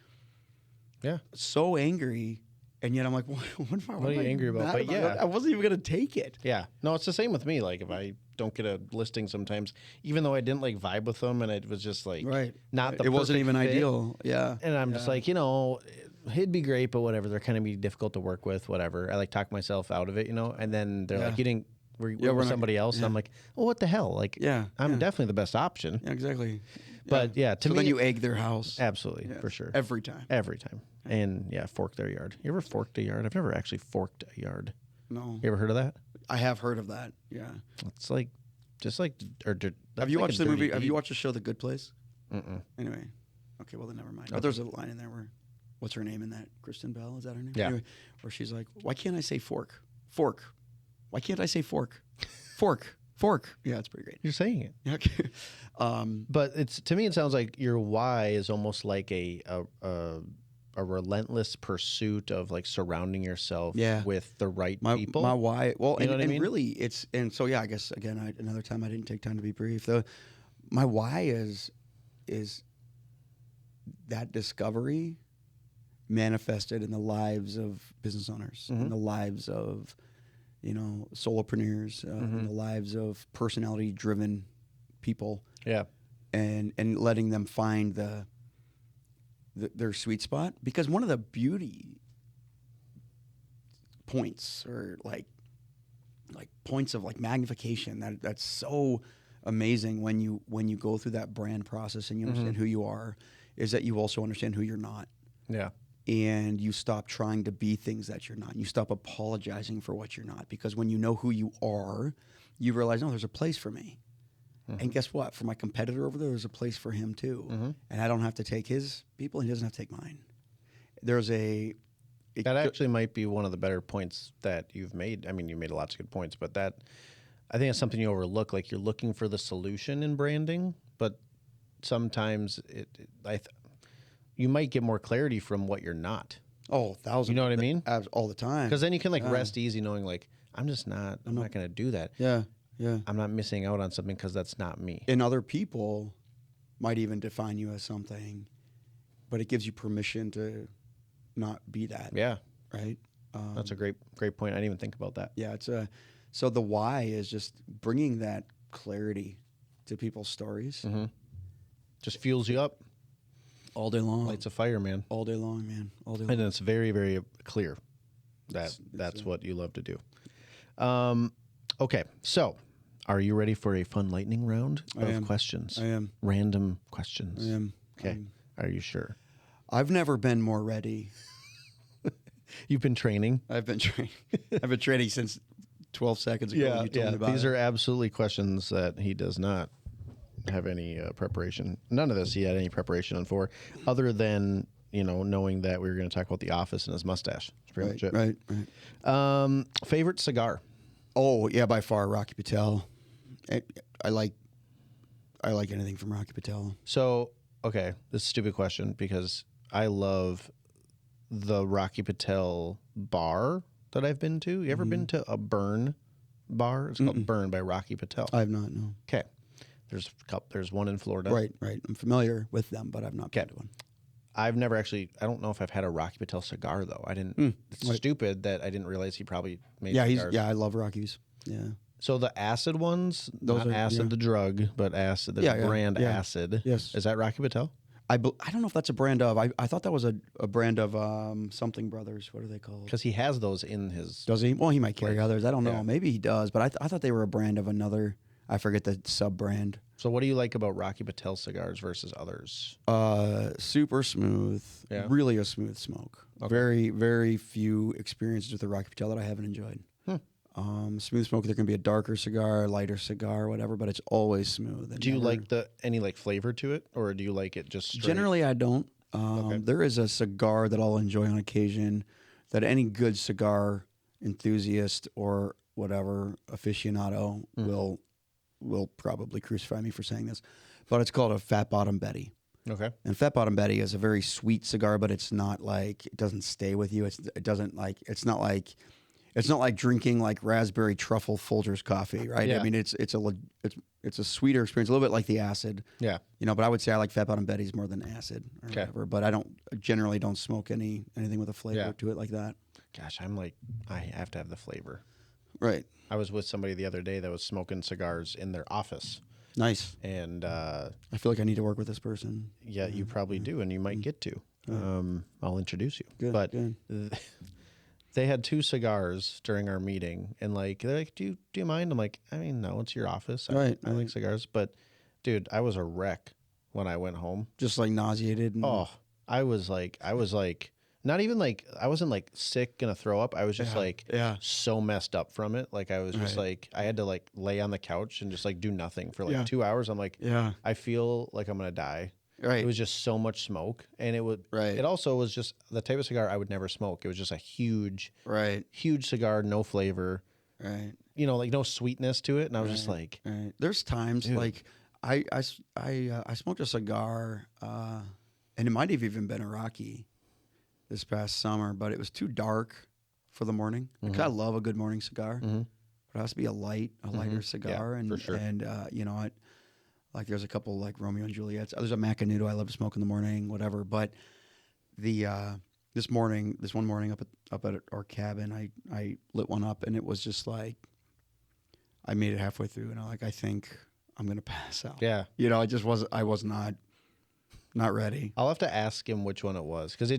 so angry. And yet I'm like, what are you angry about? But I wasn't even going to take it. Yeah. No, it's the same with me. Like if I don't get a listing sometimes, even though I didn't like vibe with them and it was just like not the it wasn't even fit, ideal. Yeah. And I'm just like, it'd be great, but whatever. They're kind of be difficult to work with, whatever. I like talk myself out of it, and then they're like, you didn't, we're with somebody else. And I'm like, well, what the hell? Like, I'm definitely the best option. Yeah, exactly. But to me, then you egg their house. Absolutely, for sure. Every time. And fork their yard. You ever forked a yard? I've never actually forked a yard. No. You ever heard of that? I have heard of that. Yeah. It's like, have you watched the movie? Have you watched the show The Good Place? Mm-mm. Anyway. Okay, well then never mind. Okay. But there's a line in there where, what's her name in that? Kristen Bell, is that her name? Yeah. Anyway, where she's like, why can't I say fork? Fork. Why can't I say fork? Fork. Fork. Yeah, it's pretty great. You're saying it. Okay. But to me, it sounds like your why is almost like a relentless pursuit of like surrounding yourself with the right people. My why, well, you know what I mean? Really, I guess again, another time I didn't take time to be brief. My why is that discovery manifested in the lives of business owners, in the lives of solopreneurs, in the lives of personality-driven people. Yeah, and letting them find their sweet spot, because one of the beauty points or like points of like magnification that's so amazing when you go through that brand process and you understand who you are, is that you also understand who you're not. Yeah. And you stop trying to be things that you're not. You stop apologizing for what you're not, because when you know who you are, you realize, no, there's a place for me. And guess what? For my competitor over there's a place for him too. And I don't have to take his people, and he doesn't have to take mine. That actually might be one of the better points that you've made. I mean, you made lots of good points, but I think it's something you overlook. Like, you're looking for the solution in branding, but sometimes you might get more clarity from what you're not. Oh, 1,000. You know what I mean? All the time. Because then you can rest easy knowing I'm not going to do that. Yeah. Yeah. I'm not missing out on something because that's not me. And other people might even define you as something, but it gives you permission to not be that. Yeah. Right? That's a great point. I didn't even think about that. Yeah. So the why is just bringing that clarity to people's stories. Just fuels you up. All day long. Lights a fire, man. All day long, man. All day long. And it's very, very clear that that's what you love to do. Okay, so are you ready for a fun lightning round of questions? I am. Random questions. I am. Okay. Are you sure? I've never been more ready. You've been training? I've been training since 12 seconds ago. When you told me about These are absolutely questions that he does not have any preparation. None of this he had any preparation on for, other than knowing that we were going to talk about The Office and his mustache. That's pretty much it. Right. Favorite cigar? Oh yeah, by far Rocky Patel. I like anything from Rocky Patel. So okay, this is a stupid question because I love the Rocky Patel bar that I've been to. You ever been to a Burn bar? It's called Burn by Rocky Patel. I have not. No. Okay. There's one in Florida. Right. I'm familiar with them, but I've not been to one. I've never actually. I don't know if I've had a Rocky Patel cigar though. I didn't. It's stupid that I didn't realize he probably made. Cigars. I love Rockies. Yeah. So the acid ones, those not acid the drug, but acid the brand acid. Yes. Is that Rocky Patel? I don't know if that's a brand of. I thought that was a brand of something brothers. What are they called? Because he has those in his. Does he? Well, he might carry others. I don't know. Maybe he does, but I thought they were a brand of another. I forget the sub brand. So what do you like about Rocky Patel cigars versus others? Super smooth. Yeah. Really a smooth smoke. Okay. Very, very few experiences with the Rocky Patel that I haven't enjoyed. Smooth smoke. There can be a darker cigar, lighter cigar, whatever, but it's always smooth. Do you like any flavor to it, or do you like it just straight? Generally, I don't. There is a cigar that I'll enjoy on occasion that any good cigar enthusiast or whatever aficionado will probably crucify me for saying this, but it's called a Fat Bottom Betty. Okay. And Fat Bottom Betty is a very sweet cigar, but it's not it doesn't stay with you. It's not like It's not like drinking like raspberry truffle Folgers coffee, right? Yeah. I mean, it's a sweeter experience, a little bit like the acid. Yeah. But I would say I like Fat Bottom Betty's more than acid or whatever. But I generally don't smoke anything with a flavor to it like that. Gosh, I have to have the flavor. Right. I was with somebody the other day that was smoking cigars in their office. Nice. And I feel like I need to work with this person. Yeah, you probably do, and you might get to. I'll introduce you. Good. But good. They had 2 cigars during our meeting, and they're like, "Do you mind?" I'm like, "I mean, no, it's your office. I like cigars." But dude, I was a wreck when I went home. Just like nauseated. I was like, not even like I wasn't like sick gonna throw up. I was just so messed up from it. Like I was just like I had to like lay on the couch and just like do nothing for like 2 hours. I'm like, I feel like I'm gonna die. Right. It was just so much smoke, and it also was just the type of cigar I would never smoke. It was just a huge cigar, no flavor. Right. Like no sweetness to it, and I was just like, There's times like I smoked a cigar, and it might have even been a Rocky this past summer, but it was too dark for the morning. Like, I love a good morning cigar, but it has to be a lighter cigar, and for sure. And like there's a couple like Romeo and Juliet's. There's a Macanudo I love to smoke in the morning, whatever. But the this one morning up at our cabin, I lit one up, and it was just like I made it halfway through, and I think I'm gonna pass out. Yeah. I was not ready. I'll have to ask him which one it was, because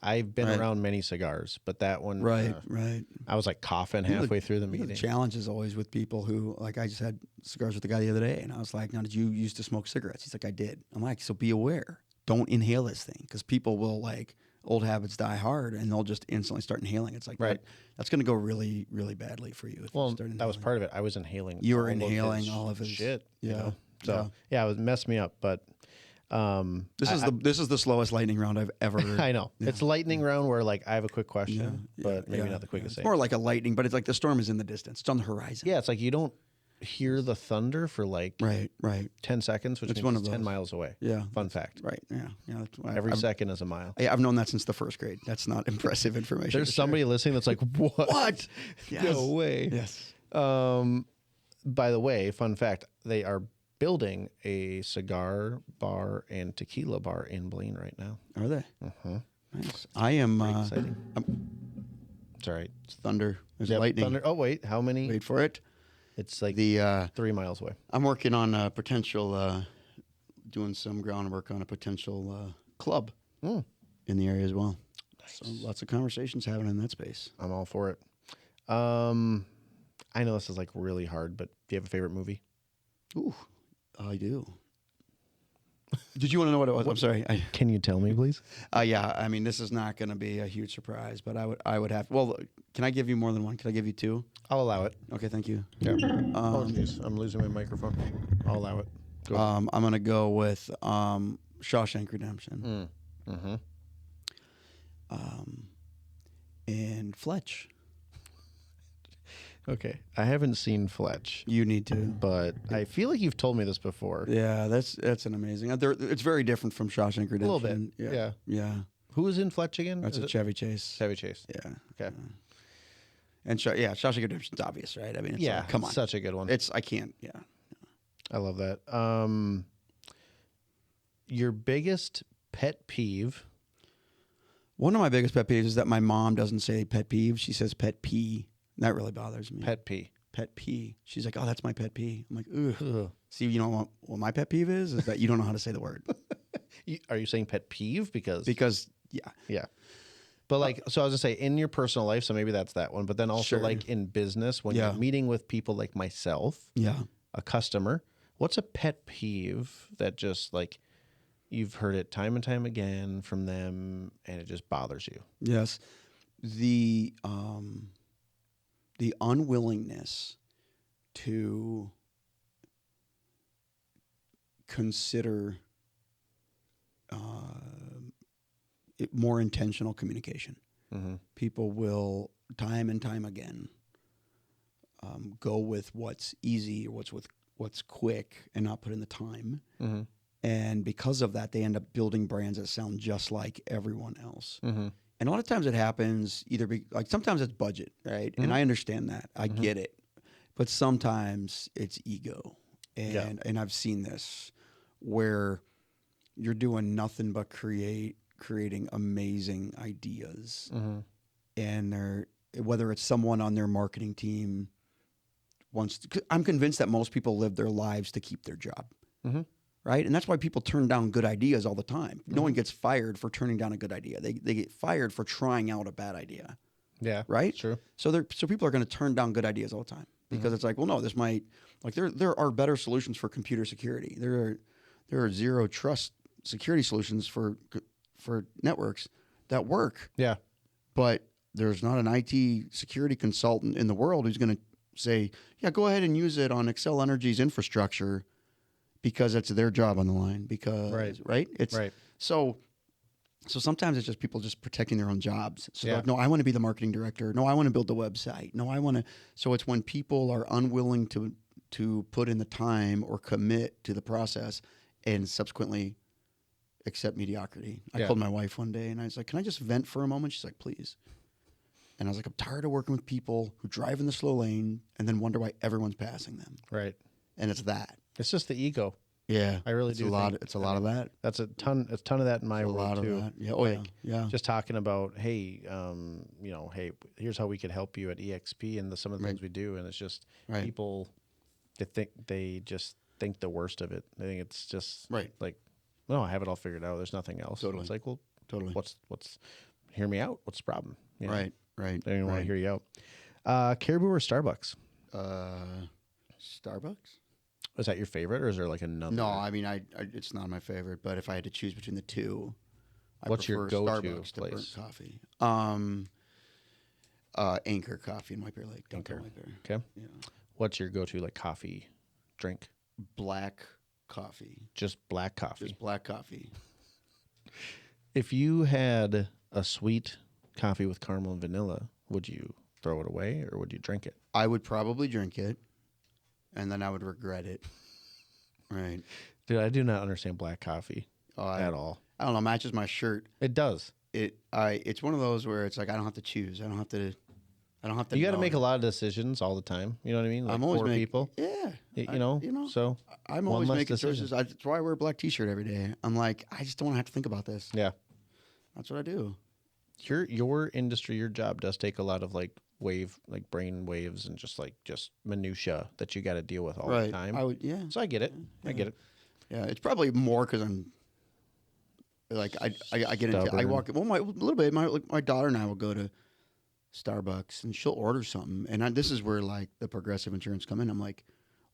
I've been around many cigars, but that one, right. I was like coughing halfway through the meeting. The challenge is always with people who, like, I just had cigars with the guy the other day, and I was like, "Now, did you used to smoke cigarettes?" He's like, "I did." I'm like, "So be aware, don't inhale this thing, because people will like old habits die hard, and they'll just instantly start inhaling." It's like that's going to go really, really badly for you. If you start that was part of it. I was inhaling. You were inhaling all of his shit. Yeah. So it was messed me up, but. This is the slowest lightning round I've ever. I know it's lightning round where like I have a quick question, but maybe not the quickest. It's more like a lightning, but it's like the storm is in the distance. It's on the horizon. Yeah, it's like you don't hear the thunder for like 10 seconds, which means it's 10 miles away. Yeah, fun fact. Right. Yeah. Every second is a mile. I've known that since the first grade. That's not impressive information. There's somebody listening that's like, what? What? Yes. No way. Yes. By the way, fun fact: they are building a cigar bar and tequila bar in Blaine right now. Are they? Nice. I am. Exciting. It's all right. It's thunder. There's lightning. Thunder. Oh wait, how many? Wait for it. It's like 3 miles away. I'm working on a potential, doing some groundwork on a potential club in the area as well. Nice. So lots of conversations happening in that space. I'm all for it. I know this is like really hard, but do you have a favorite movie? Ooh. I do. Did you want to know what it was? I'm sorry. Can you tell me, please? Yeah. I mean, this is not going to be a huge surprise, but I would have. Well, can I give you more than one? Can I give you 2? I'll allow it. Okay. Thank you. Yeah. Oh, jeez. I'm losing my microphone. I'll allow it. Go I'm going to go with Shawshank Redemption. And Fletch. Okay, I haven't seen Fletch. You need to, but I feel like you've told me this before. Yeah, that's an amazing. It's very different from Shawshank Redemption. A little bit. Yeah. Who is in Fletch again? That's Chevy Chase. Chevy Chase. Yeah. Okay. And Shawshank Redemption's obvious, right? I mean, it's like, come on, such a good one. I can't. Yeah. I love that. Your biggest pet peeve? One of my biggest pet peeves is that my mom doesn't say pet peeve; she says pet pee. That really bothers me. Pet pee. Pet pee. She's like, "Oh, that's my pet pee." I'm like, "Ugh." See, you know what my pet peeve is that you don't know how to say the word. Are you saying pet peeve because yeah. But like, so I was gonna say in your personal life, so maybe that's that one. But then also like in business, when you're meeting with people like myself, a customer, what's a pet peeve that just like you've heard it time and time again from them, and it just bothers you? Yes, the unwillingness to consider more intentional communication. People will time and time again go with what's easy or what's quick and not put in the time. And because of that, they end up building brands that sound just like everyone else. And a lot of times it happens like sometimes it's budget, right? And I understand that. I get it. But sometimes it's ego. And I've seen this where you're doing nothing but creating amazing ideas. And whether it's someone on their marketing team I'm convinced that most people live their lives to keep their job. Right? And that's why people turn down good ideas all the time. No one gets fired for turning down a good idea. They get fired for trying out a bad idea. Yeah. Right? True. So people are going to turn down good ideas all the time because it's like, well, no, this might, like there are better solutions for computer security. There are zero trust security solutions for networks that work. Yeah. But there's not an IT security consultant in the world who's going to say, yeah, go ahead and use it on Xcel Energy's infrastructure because it's their job on the line. Because right? It's right. So sometimes it's just people just protecting their own jobs. So like, no, I want to be the marketing director. No, I want to build the website. No, I want to. So it's when people are unwilling to put in the time or commit to the process and subsequently accept mediocrity. I called my wife one day and I was like, can I just vent for a moment? She's like, please. And I was like, I'm tired of working with people who drive in the slow lane and then wonder why everyone's passing them. Right. And it's that. It's just the ego. Yeah. I really it's do. It's a lot of that. That's a ton of that in my world too. Yeah. Oh, yeah. Just talking about, hey, hey, here's how we could help you at EXP and some of the things we do. And it's just people, they just think the worst of it. They think it's just like, no, I have it all figured out. There's nothing else. Totally. It's like, well, totally. What's hear me out? What's the problem? You know? Right. They don't want to hear you out. Caribou or Starbucks? Starbucks. Is that your favorite, or is there like another? No, I mean, it's not my favorite. But if I had to choose between the two, What's I prefer your go-to Starbucks to place? burnt coffee. Anchor Coffee in White Bear Lake. Anchor. White Bear. Okay. Yeah. What's your go-to like coffee drink? Black coffee. Just black coffee. Just black coffee. If you had a sweet coffee with caramel and vanilla, would you throw it away or would you drink it? I would probably drink it, and then I would regret it. Right. Dude, I do not understand black coffee at all. I don't know. Matches my shirt. It does. It's one of those where it's like I don't have to choose. I don't have to. You got to make a lot of decisions all the time. You know what I mean? Like I'm always making people. Yeah. You know. So I'm always making decisions. That's why I wear a black T-shirt every day. I'm like, I just don't want to have to think about this. Yeah. That's what I do. Your industry, your job does take a lot of brain waves and just minutia that you got to deal with all the time. So I get it. Yeah. I get it. Yeah, it's probably more because I'm like I get into I walk a little bit. My daughter and I will go to Starbucks and she'll order something, and this is where like the Progressive Insurance come in. I'm like,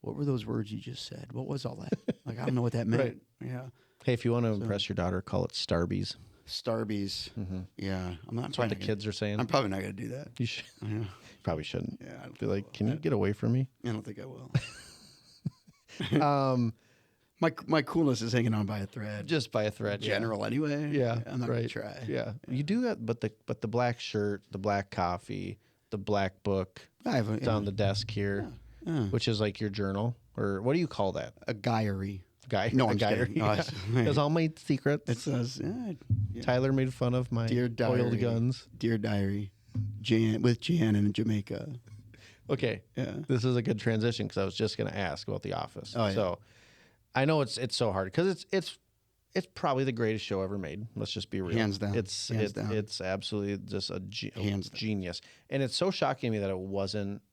what were those words you just said? What was all that? Like I don't know what that meant. Right. Yeah. Hey, if you want to impress your daughter, call it Starbies. Starbies. Mm-hmm. Yeah, that's what the kids are saying. I'm probably not going to do that. You should. Yeah. Probably shouldn't. Yeah. I be like, can you get away from me? I don't think I will. My coolness is hanging on by a thread. Just by a thread. General anyway. Yeah. I'm not going to try. Yeah. You do that, but the black shirt, the black coffee, the black book on the desk here, which is like your journal, or what do you call that? A diary. No, I'm kidding. That's all my secrets. It says, Tyler made fun of my oiled guns. Dear diary, with Jan in Jamaica. Okay. Yeah. This is a good transition because I was just going to ask about The Office. Oh, yeah. So I know it's so hard because it's probably the greatest show ever made. Let's just be real. Hands down. It's absolutely just a genius. And it's so shocking to me that it wasn't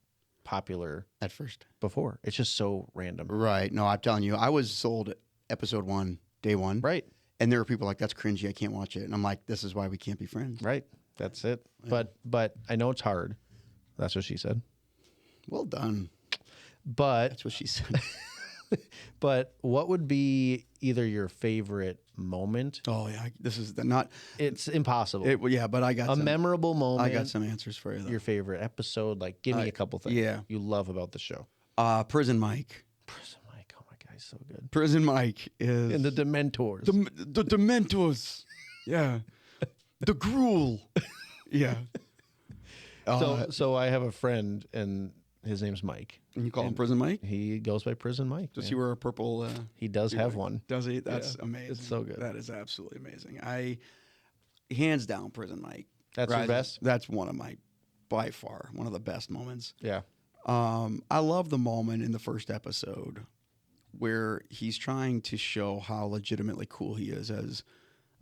popular at first before. It's just so random. Right. No, I'm telling you, I was sold episode 1, day 1. Right. And there were people like, that's cringy, I can't watch it. And I'm like, this is why we can't be friends. Right. That's it. Yeah. But I know it's hard. That's what she said. Well done. But that's what she said. But what would be either your favorite moment? Oh yeah, this is not. It's impossible. But I got a memorable moment. I got some answers for you. Though. Your favorite episode? Like, give me a couple things. You love about the show. Prison Mike. Prison Mike. Oh my God, he's so good. Prison Mike is and the Dementors. The Dementors. Yeah. The Gruel. Yeah. So I have a friend and his name's Mike. And you call him Prison Mike? He goes by Prison Mike. Does he wear a purple? He does have one. Does he? That's amazing. It's so good. That is absolutely amazing. Hands down, Prison Mike That's your best? That's by far, one of the best moments. Yeah. I love the moment in the first episode where he's trying to show how legitimately cool he is as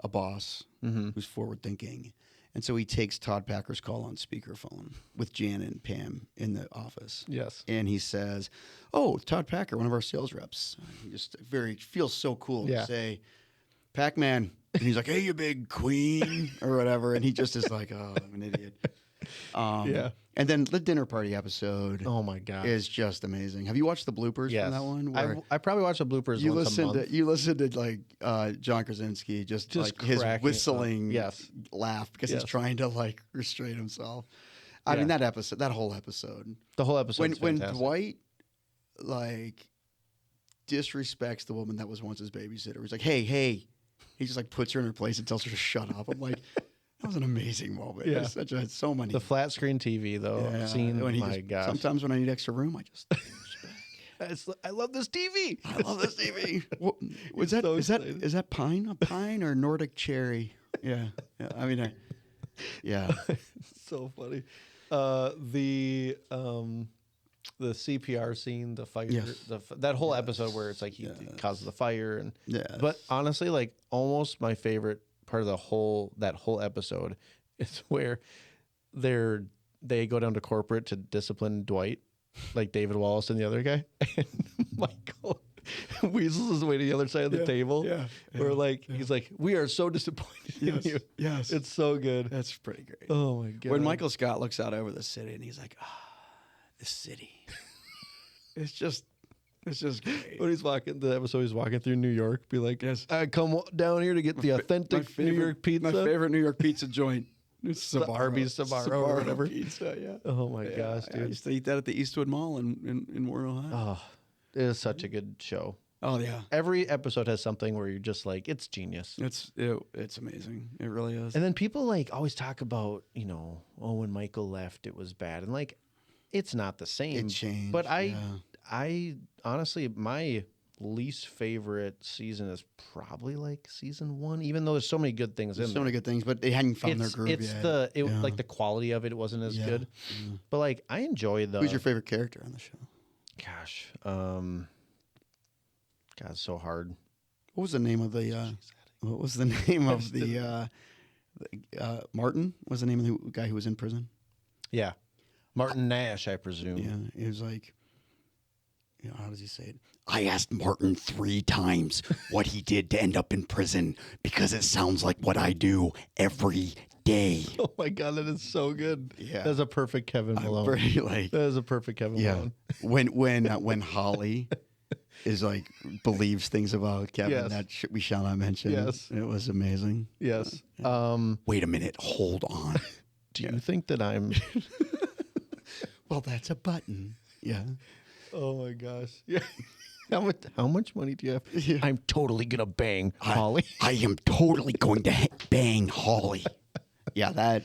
a boss who's forward thinking. And so he takes Todd Packer's call on speakerphone with Jan and Pam in the office. Yes. And he says, "Oh, Todd Packer, one of our sales reps." He just feels so cool to say, "Pac-Man." And he's like, "Hey, you big queen," or whatever. And he just is like, "Oh, I'm an idiot." And then the dinner party episode. Oh my god, is just amazing. Have you watched the bloopers from that one? I probably watch the bloopers. You once a month. You listened to like John Krasinski just like his whistling laugh because he's trying to like restrain himself. I mean that whole episode. The whole episode. When Dwight like disrespects the woman that was once his babysitter. He's like, hey. He just like puts her in her place and tells her to shut up. I'm like, that was an amazing moment. Yeah. So many. The flat screen TV though. My gosh. Sometimes when I need extra room, I just I love this TV. I love this TV. Is that pine? A pine or Nordic cherry? Yeah. I mean, so funny. The CPR scene, the fire, that whole episode where it's like he causes the fire, and but honestly, like almost my favorite part of that whole episode is where they go down to corporate to discipline Dwight, like David Wallace and the other guy, and Michael Weasels is waiting the other side of the table. Where he's like, "We are so disappointed in you." Yes, it's so good. That's pretty great. Oh my god! When Michael Scott looks out over the city and he's like, the city. It's just great. When he's walking through New York, be like, I come down here to get the authentic New York pizza. My favorite New York pizza joint. It's the Arby's Sbarro or whatever. Pizza, yeah. Oh my gosh, dude. I used to eat that at the Eastwood Mall in Warren, Ohio. Oh, it is such a good show. Oh yeah. Every episode has something where you're just like, it's genius. It's amazing. It really is. And then people like always talk about, when Michael left, it was bad. And like, it's not the same. It changed. But I honestly, my least favorite season is probably like season 1, even though there's so many good things in there. So many good things, but they hadn't found their groove yet. Like the quality of it wasn't as good. Yeah. But like, I enjoy Who's your favorite character on the show? Gosh, it's so hard. What was the name of the? What was the name of the? Martin was the name of the guy who was in prison. Yeah. Martin Nash, I presume. Yeah, it was like, how does he say it? I asked Martin 3 times what he did to end up in prison because it sounds like what I do every day. Oh my god, that is so good. Yeah, that's a perfect Kevin Malone. That is a perfect Kevin Malone. When Holly is like believes things about Kevin that we shall not mention. Yes, it was amazing. Yes. Wait a minute, hold on. Do you think that I'm? Well, that's a button. Yeah. Oh my gosh. Yeah. How much money do you have? Yeah. I'm totally gonna bang Holly. I am totally going to bang Holly. Yeah, that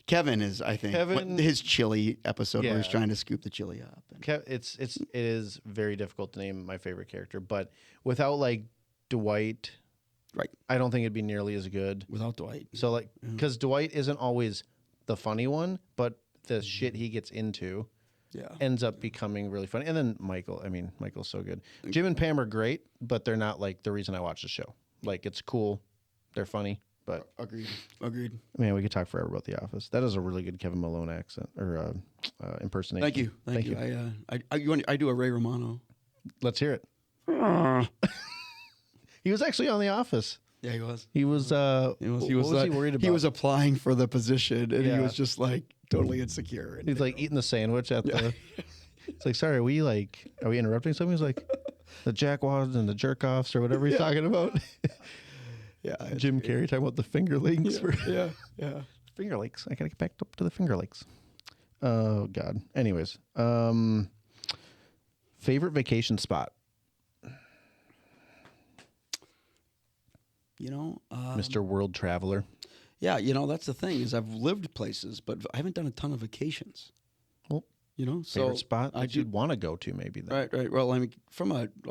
Kevin is. I think his chili episode where he's trying to scoop the chili up. It is very difficult to name my favorite character, but without like Dwight, right? I don't think it'd be nearly as good without Dwight. So like, because Dwight isn't always the funny one, but the shit he gets into ends up becoming really funny. And then Michael's so good. Jim and Pam are great, but they're not like the reason I watch the show. Like, it's cool. They're funny, but... Agreed. Man, we could talk forever about The Office. That is a really good Kevin Malone accent, or impersonation. Thank you. I do a Ray Romano. Let's hear it. He was actually on The Office. Yeah, he was. He was he worried about? He was applying for the position, and he was just like totally insecure. He's like eating the sandwich at the... It's like, sorry, are we interrupting something? He's like, the jackwads and the jerk-offs or whatever he's talking about. Yeah. Jim Carrey talking about the Finger Lakes. Yeah. Finger Lakes. I got to get back up to the Finger Lakes. Oh, God. Anyways. Favorite vacation spot? Mr. World Traveler. Yeah, that's the thing is I've lived places, but I haven't done a ton of vacations. Well, favorite spot you'd want to go to maybe then. Right. Well, I mean,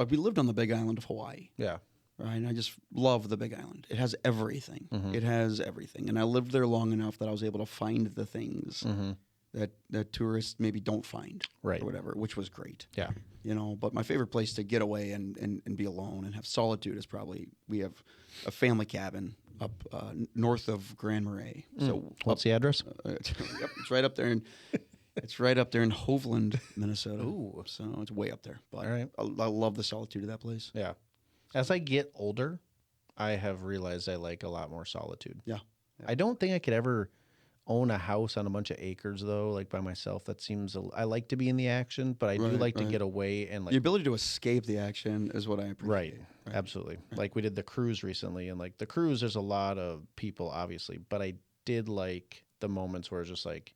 we lived on the Big Island of Hawaii. Yeah. right? And I just love the Big Island. It has everything. Mm-hmm. It has everything. And I lived there long enough that I was able to find the things that tourists maybe don't find, right, or whatever, which was great. Yeah. You know, but my favorite place to get away and be alone and have solitude is probably, we have a family cabin up north of Grand Marais. So what's the address? It's right up there in Hovland, Minnesota. Ooh. So it's way up there. But all right. I love the solitude of that place. Yeah. As I get older, I have realized I like a lot more solitude. Yeah. I don't think I could ever own a house on a bunch of acres, though, like by myself. That seems, I like to be in the action, but I do like to get away and like. The ability to escape the action is what I appreciate. Right. Absolutely. Right. Like we did the cruise recently, and like the cruise, there's a lot of people, obviously, but I did like the moments where it's just like,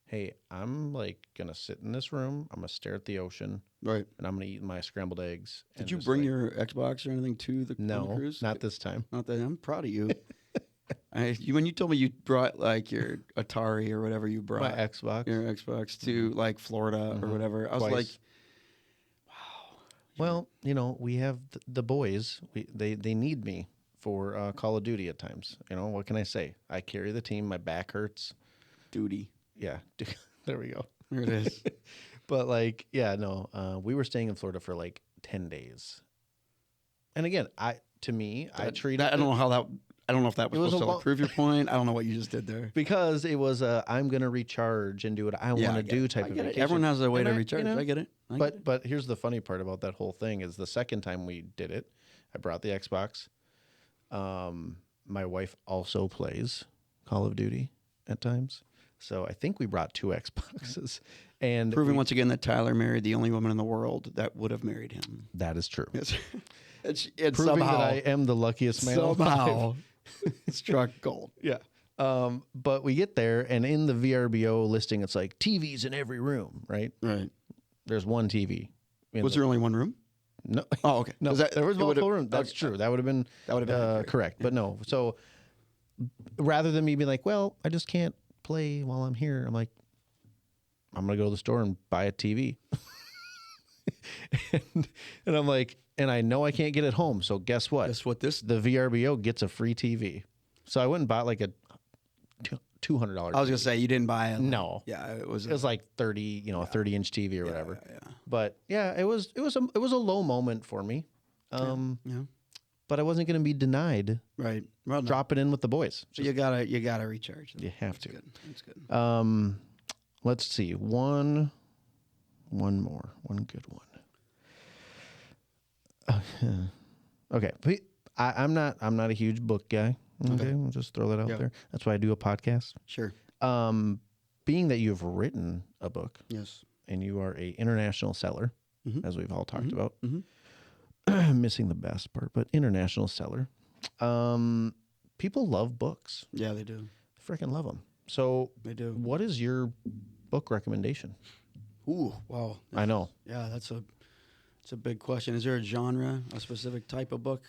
hey, I'm like going to sit in this room, I'm going to stare at the ocean. Right. And I'm going to eat my scrambled eggs. Did you bring your Xbox or anything to the cruise? No, not this time. Not that. I'm proud of you. When you told me you brought like your Atari or whatever you brought. My Xbox. Your Xbox to like Florida or whatever. I was like, wow. Well, you know, we have the boys. They need me for Call of Duty at times. You know, what can I say? I carry the team. My back hurts. Duty. Yeah. There we go. There it is. But like, yeah, no, we were staying in Florida for like 10 days. And again, I treated I don't know if that was supposed to prove your point. I don't know what you just did there. Because it was I'm going to recharge and do what I want to do type of vacation. Everyone has a way to recharge. I get it. But here's the funny part about that whole thing is the second time we did it, I brought the Xbox. My wife also plays Call of Duty at times. So I think we brought 2 Xboxes. And proving once again that Tyler married the only woman in the world that would have married him. That is true. It's proving somehow, that I am the luckiest man alive. Struck gold. Yeah. But we get there, and in the VRBO listing, it's like TVs in every room, right? Right. There's one TV. Was there only one room? No. Oh, okay. No, there was multiple rooms. That's true. That would have been correct. But no. So rather than me being like, well, I just can't play while I'm here, I'm like, I'm going to go to the store and buy a TV. and I'm like, and I know I can't get it home. So guess what? The VRBO gets a free TV. So I went and bought like a $200. I was gonna say you didn't buy it. No. Yeah, it was like 30, 30-inch TV or whatever. Yeah. But yeah, it was a low moment for me. But I wasn't gonna be denied. Right. Well, drop it in with the boys. So you gotta recharge. You have to. That's good. Let's see. One good one. Okay. I'm not a huge book guy. Okay. We'll just throw that out there. That's why I do a podcast. Sure. Being that you've written a book. Yes. And you are a international seller, as we've all talked about. Missing the best part, but international seller. People love books. Yeah, they do. They freaking love them. So they do. What is your book recommendation? Ooh, wow. I know. Yeah, it's a big question. Is there a genre, a specific type of book?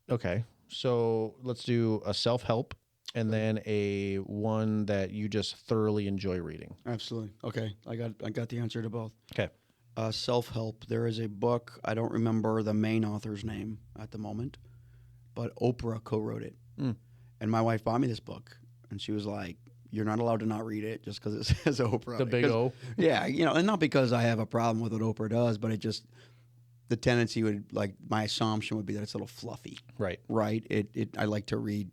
Okay, so let's do a self-help and then a one that you just thoroughly enjoy reading. Absolutely. Okay, I got the answer to both. Okay. Self-help. There is a book. I don't remember the main author's name at the moment, but Oprah co-wrote it. And my wife bought me this book, and she was like, "You're not allowed to not read it just because it says Oprah." The big O. Yeah, and not because I have a problem with what Oprah does, but it just the tendency would my assumption would be that it's a little fluffy. Right. Right. I like to read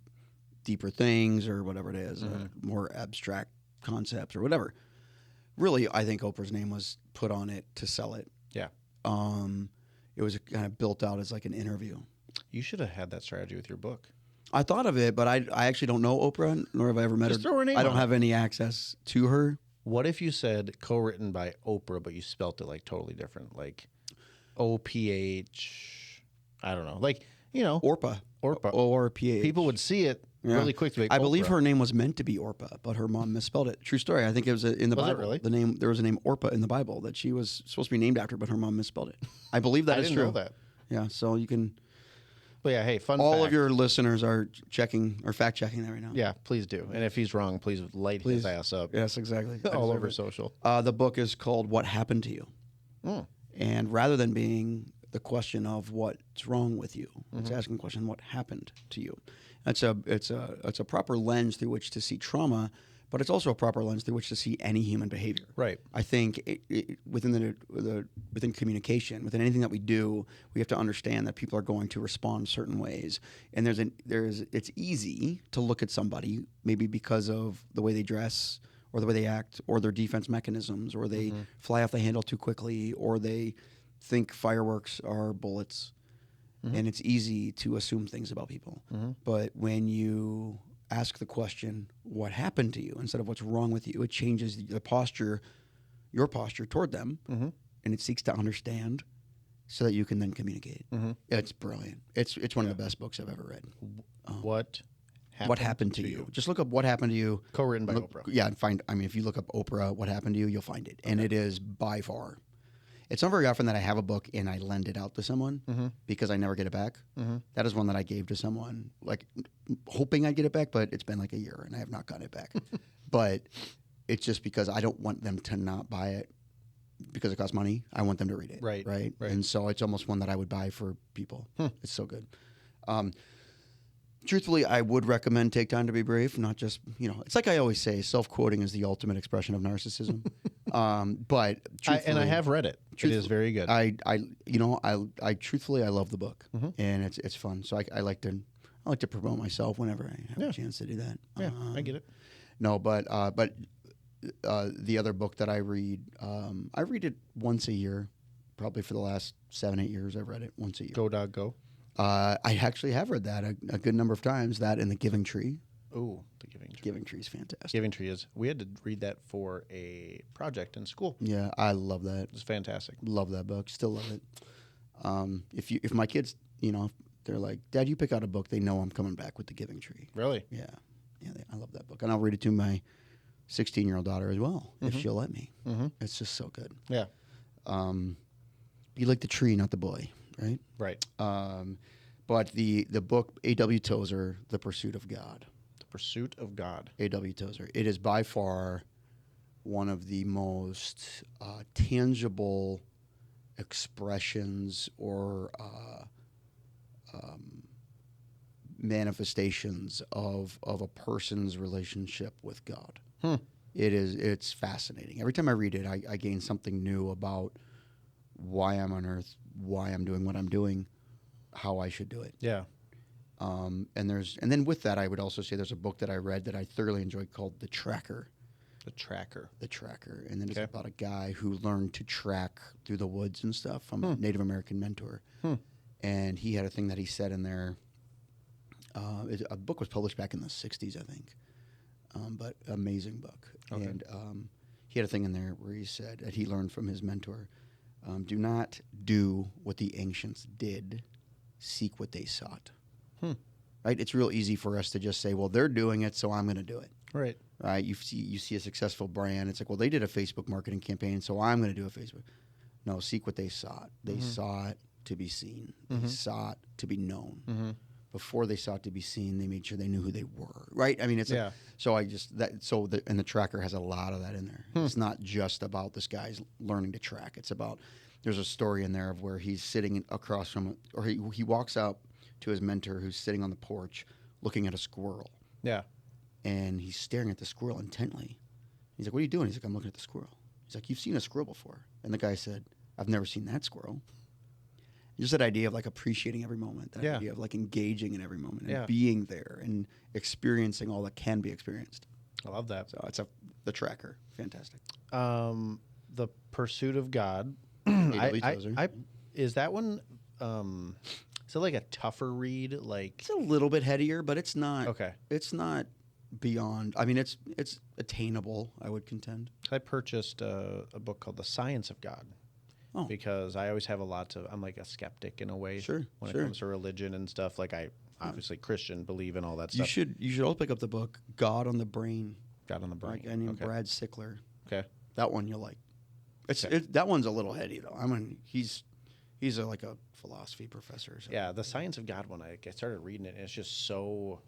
deeper things or whatever it is, more abstract concepts or whatever. Really, I think Oprah's name was put on it to sell it. Yeah. It was kind of built out as like an interview. You should have had that strategy with your book. I thought of it, but I actually don't know Oprah, nor have I ever met Just her. Throw her name I don't on have any access to her. What if you said co-written by Oprah, but you spelt it like totally different, like OPH? I don't know, like Orpah, ORPH. People would see it really quick. To I believe her name was meant to be Orpah, but her mom misspelled it. True story. I think it was in the Bible. It really? There was a name Orpah in the Bible that she was supposed to be named after, but her mom misspelled it. I believe that is true. I didn't know that. Yeah, so you can. But yeah, hey, fun. All fact. of your listeners are checking or fact checking that right now. Yeah, please do. And if he's wrong, please light his ass up. Yes, exactly. All over social. The book is called "What Happened to You," and rather than being the question of what's wrong with you. It's asking the question, what happened to you? It's a proper lens through which to see trauma, but it's also a proper lens through which to see any human behavior. Right. I think within communication, within anything that we do, we have to understand that people are going to respond certain ways. And it's easy to look at somebody maybe because of the way they dress or the way they act or their defense mechanisms or they fly off the handle too quickly or they think fireworks are bullets. And it's easy to assume things about people. But when you ask the question, what happened to you, instead of what's wrong with you, it changes the posture, your posture toward them, and it seeks to understand so that you can then communicate. It's brilliant. It's one of the best books I've ever read. What happened to you? Just look up What Happened to You. Co-written by Oprah. Yeah, and if you look up Oprah, What Happened to You, you'll find it. And it is by far. It's not very often that I have a book and I lend it out to someone because I never get it back. That is one that I gave to someone, like hoping I'd get it back, but it's been like a year and I have not gotten it back. But it's just because I don't want them to not buy it because it costs money. I want them to read it. Right. And so it's almost one that I would buy for people. It's so good. Truthfully, I would recommend Take Time to Be Brave, not just, it's like I always say, self-quoting is the ultimate expression of narcissism. But I have read it. It is very good. I truthfully, I love the book and it's fun. So I like to promote myself whenever I have a chance to do that. Yeah, I get it. No, but the other book that I read it once a year, probably for the last 7-8 years. I've read it once a year. Go Dog Go. I actually have read that a good number of times. That and The Giving Tree. Oh, The Giving Tree. Giving Tree is fantastic. Giving Tree is. We had to read that for a project in school. Yeah, I love that. It's fantastic. Love that book. Still love it. If my kids, they're like, Dad, you pick out a book, they know I'm coming back with The Giving Tree. Really? Yeah. I love that book, and I'll read it to my 16-year-old daughter as well if she'll let me. It's just so good. Yeah. Be like the tree, not the boy. Right? Right. But the book, A.W. Tozer, The Pursuit of God. The Pursuit of God. A.W. Tozer. It is by far one of the most tangible expressions or manifestations of a person's relationship with God. It's fascinating. Every time I read it, I gain something new about why I'm on earth, why I'm doing what I'm doing, how I should do it. Yeah. And then with that, I would also say there's a book that I read that I thoroughly enjoyed called The Tracker. The Tracker. The Tracker. And then it's about a guy who learned to track through the woods and stuff from a Native American mentor. And he had a thing that he said in there. A book was published back in the 60s, I think. But amazing book. Okay. And he had a thing in there where he said that he learned from his mentor, do not do what the ancients did, seek what they sought. Right? It's real easy for us to just say, well, they're doing it, so I'm going to do it. Right. Right? You see a successful brand. It's like, well, they did a Facebook marketing campaign, so I'm going to do a Facebook. No, seek what they sought. They sought to be seen. They sought to be known. Before they sought to be seen, they made sure they knew who they were. Right? I mean, it's and the Tracker has a lot of that in there. It's not just about this guy's learning to track. It's about, there's a story in there of where he's sitting across from, or he walks out to his mentor who's sitting on the porch looking at a squirrel. Yeah. And he's staring at the squirrel intently. He's like, what are you doing? He's like, I'm looking at the squirrel. He's like, you've seen a squirrel before. And the guy said, I've never seen that squirrel. Just that idea of like appreciating every moment, that idea of like engaging in every moment and being there and experiencing all that can be experienced. I love that. So it's The Tracker. Fantastic. The Pursuit of God. Is that one, is it like a tougher read? Like, it's a little bit headier, but it's not. Okay. It's not beyond. I mean, it's attainable, I would contend. I purchased a book called The Science of God. Oh. Because I always have I'm like a skeptic in a way. When it comes to religion and stuff. Like I obviously Christian, believe in all that stuff. You should also pick up the book God on the Brain. God on the Brain. Like a guy named Brad Sickler. Okay. That one you'll like. That one's a little heady though. I mean, he's like a philosophy professor or something. Yeah, The Science of God one, I started reading it and it's just so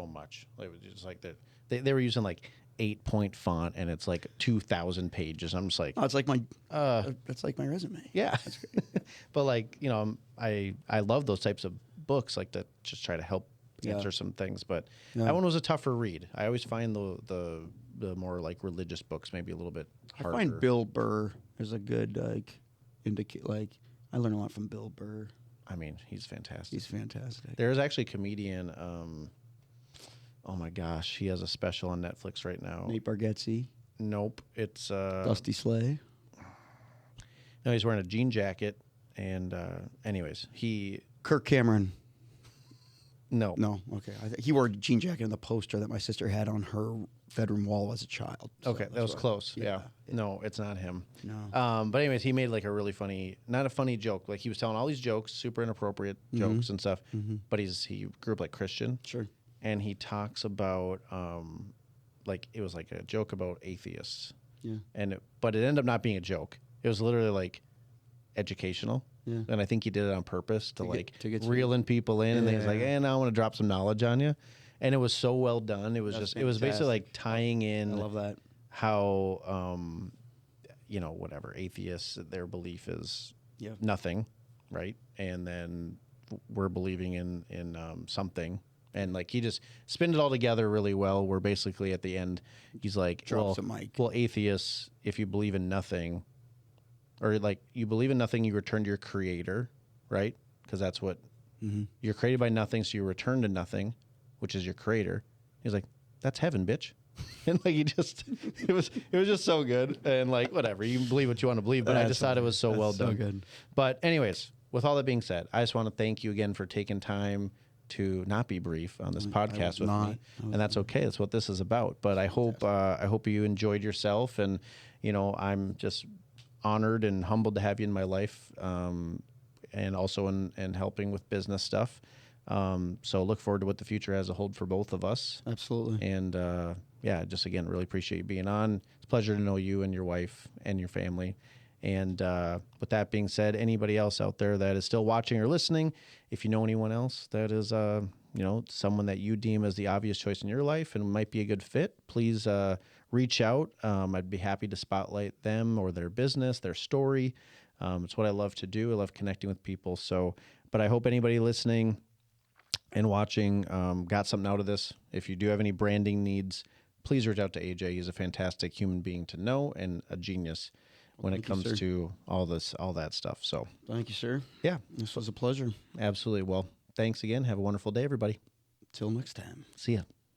much. Like it's like they were using like 8-point font and it's like 2,000 pages. I'm just like, oh, it's like my that's like my resume. Yeah. That's great. But like, I love those types of books, like to just try to help answer some things. But that one was a tougher read. I always find the more like religious books maybe a little bit harder. I find Bill Burr is a good I learn a lot from Bill Burr. I mean, he's fantastic. He's fantastic. There's actually a comedian. Oh my gosh, he has a special on Netflix right now. Nate Bargatze. Nope, it's Dusty Slay. No, he's wearing a jean jacket, and anyways, Kirk Cameron. No, okay. He wore a jean jacket in the poster that my sister had on her bedroom wall as a child. So okay, that was close. Yeah. No, it's not him. No. But anyways, he made like a really funny, not a funny joke. Like he was telling all these jokes, super inappropriate jokes and stuff. But he grew up like Christian. Sure. And he talks about like it was like a joke about atheists. Yeah. But it ended up not being a joke. It was literally like educational. Yeah. And I think he did it on purpose to get reeling people in. And then he's like, now I want to drop some knowledge on you. And it was so well done. It was it was basically like tying in. I love that. How, whatever, atheists, their belief is nothing, right? And then we're believing in something. And like he just spinned it all together really well, where basically at the end, he's like, well, atheists, if you believe in nothing, or like you believe in nothing, you return to your creator, right? Because that's what you're created by nothing, so you return to nothing, which is your creator. He's like, that's heaven, bitch. And like it was just so good. And like whatever, you can believe what you want to believe, but I just thought it was so well done. Good. But anyways, with all that being said, I just want to thank you again for taking time to not be brief on this podcast with me, and that's okay. That's what this is about. But I hope you enjoyed yourself, and I'm just honored and humbled to have you in my life, and also in helping with business stuff. So look forward to what the future has to hold for both of us. Absolutely. And just again, really appreciate you being on. It's a pleasure to know you and your wife and your family. And with that being said, anybody else out there that is still watching or listening, if you know anyone else that is, someone that you deem as the obvious choice in your life and might be a good fit, please reach out. I'd be happy to spotlight them or their business, their story. It's what I love to do. I love connecting with people. So, but I hope anybody listening and watching got something out of this. If you do have any branding needs, please reach out to AJ. He's a fantastic human being to know and a genius when it comes to all that stuff. So thank you, sir. Yeah. This was a pleasure. Absolutely. Well, thanks again. Have a wonderful day, everybody. Till next time. See ya.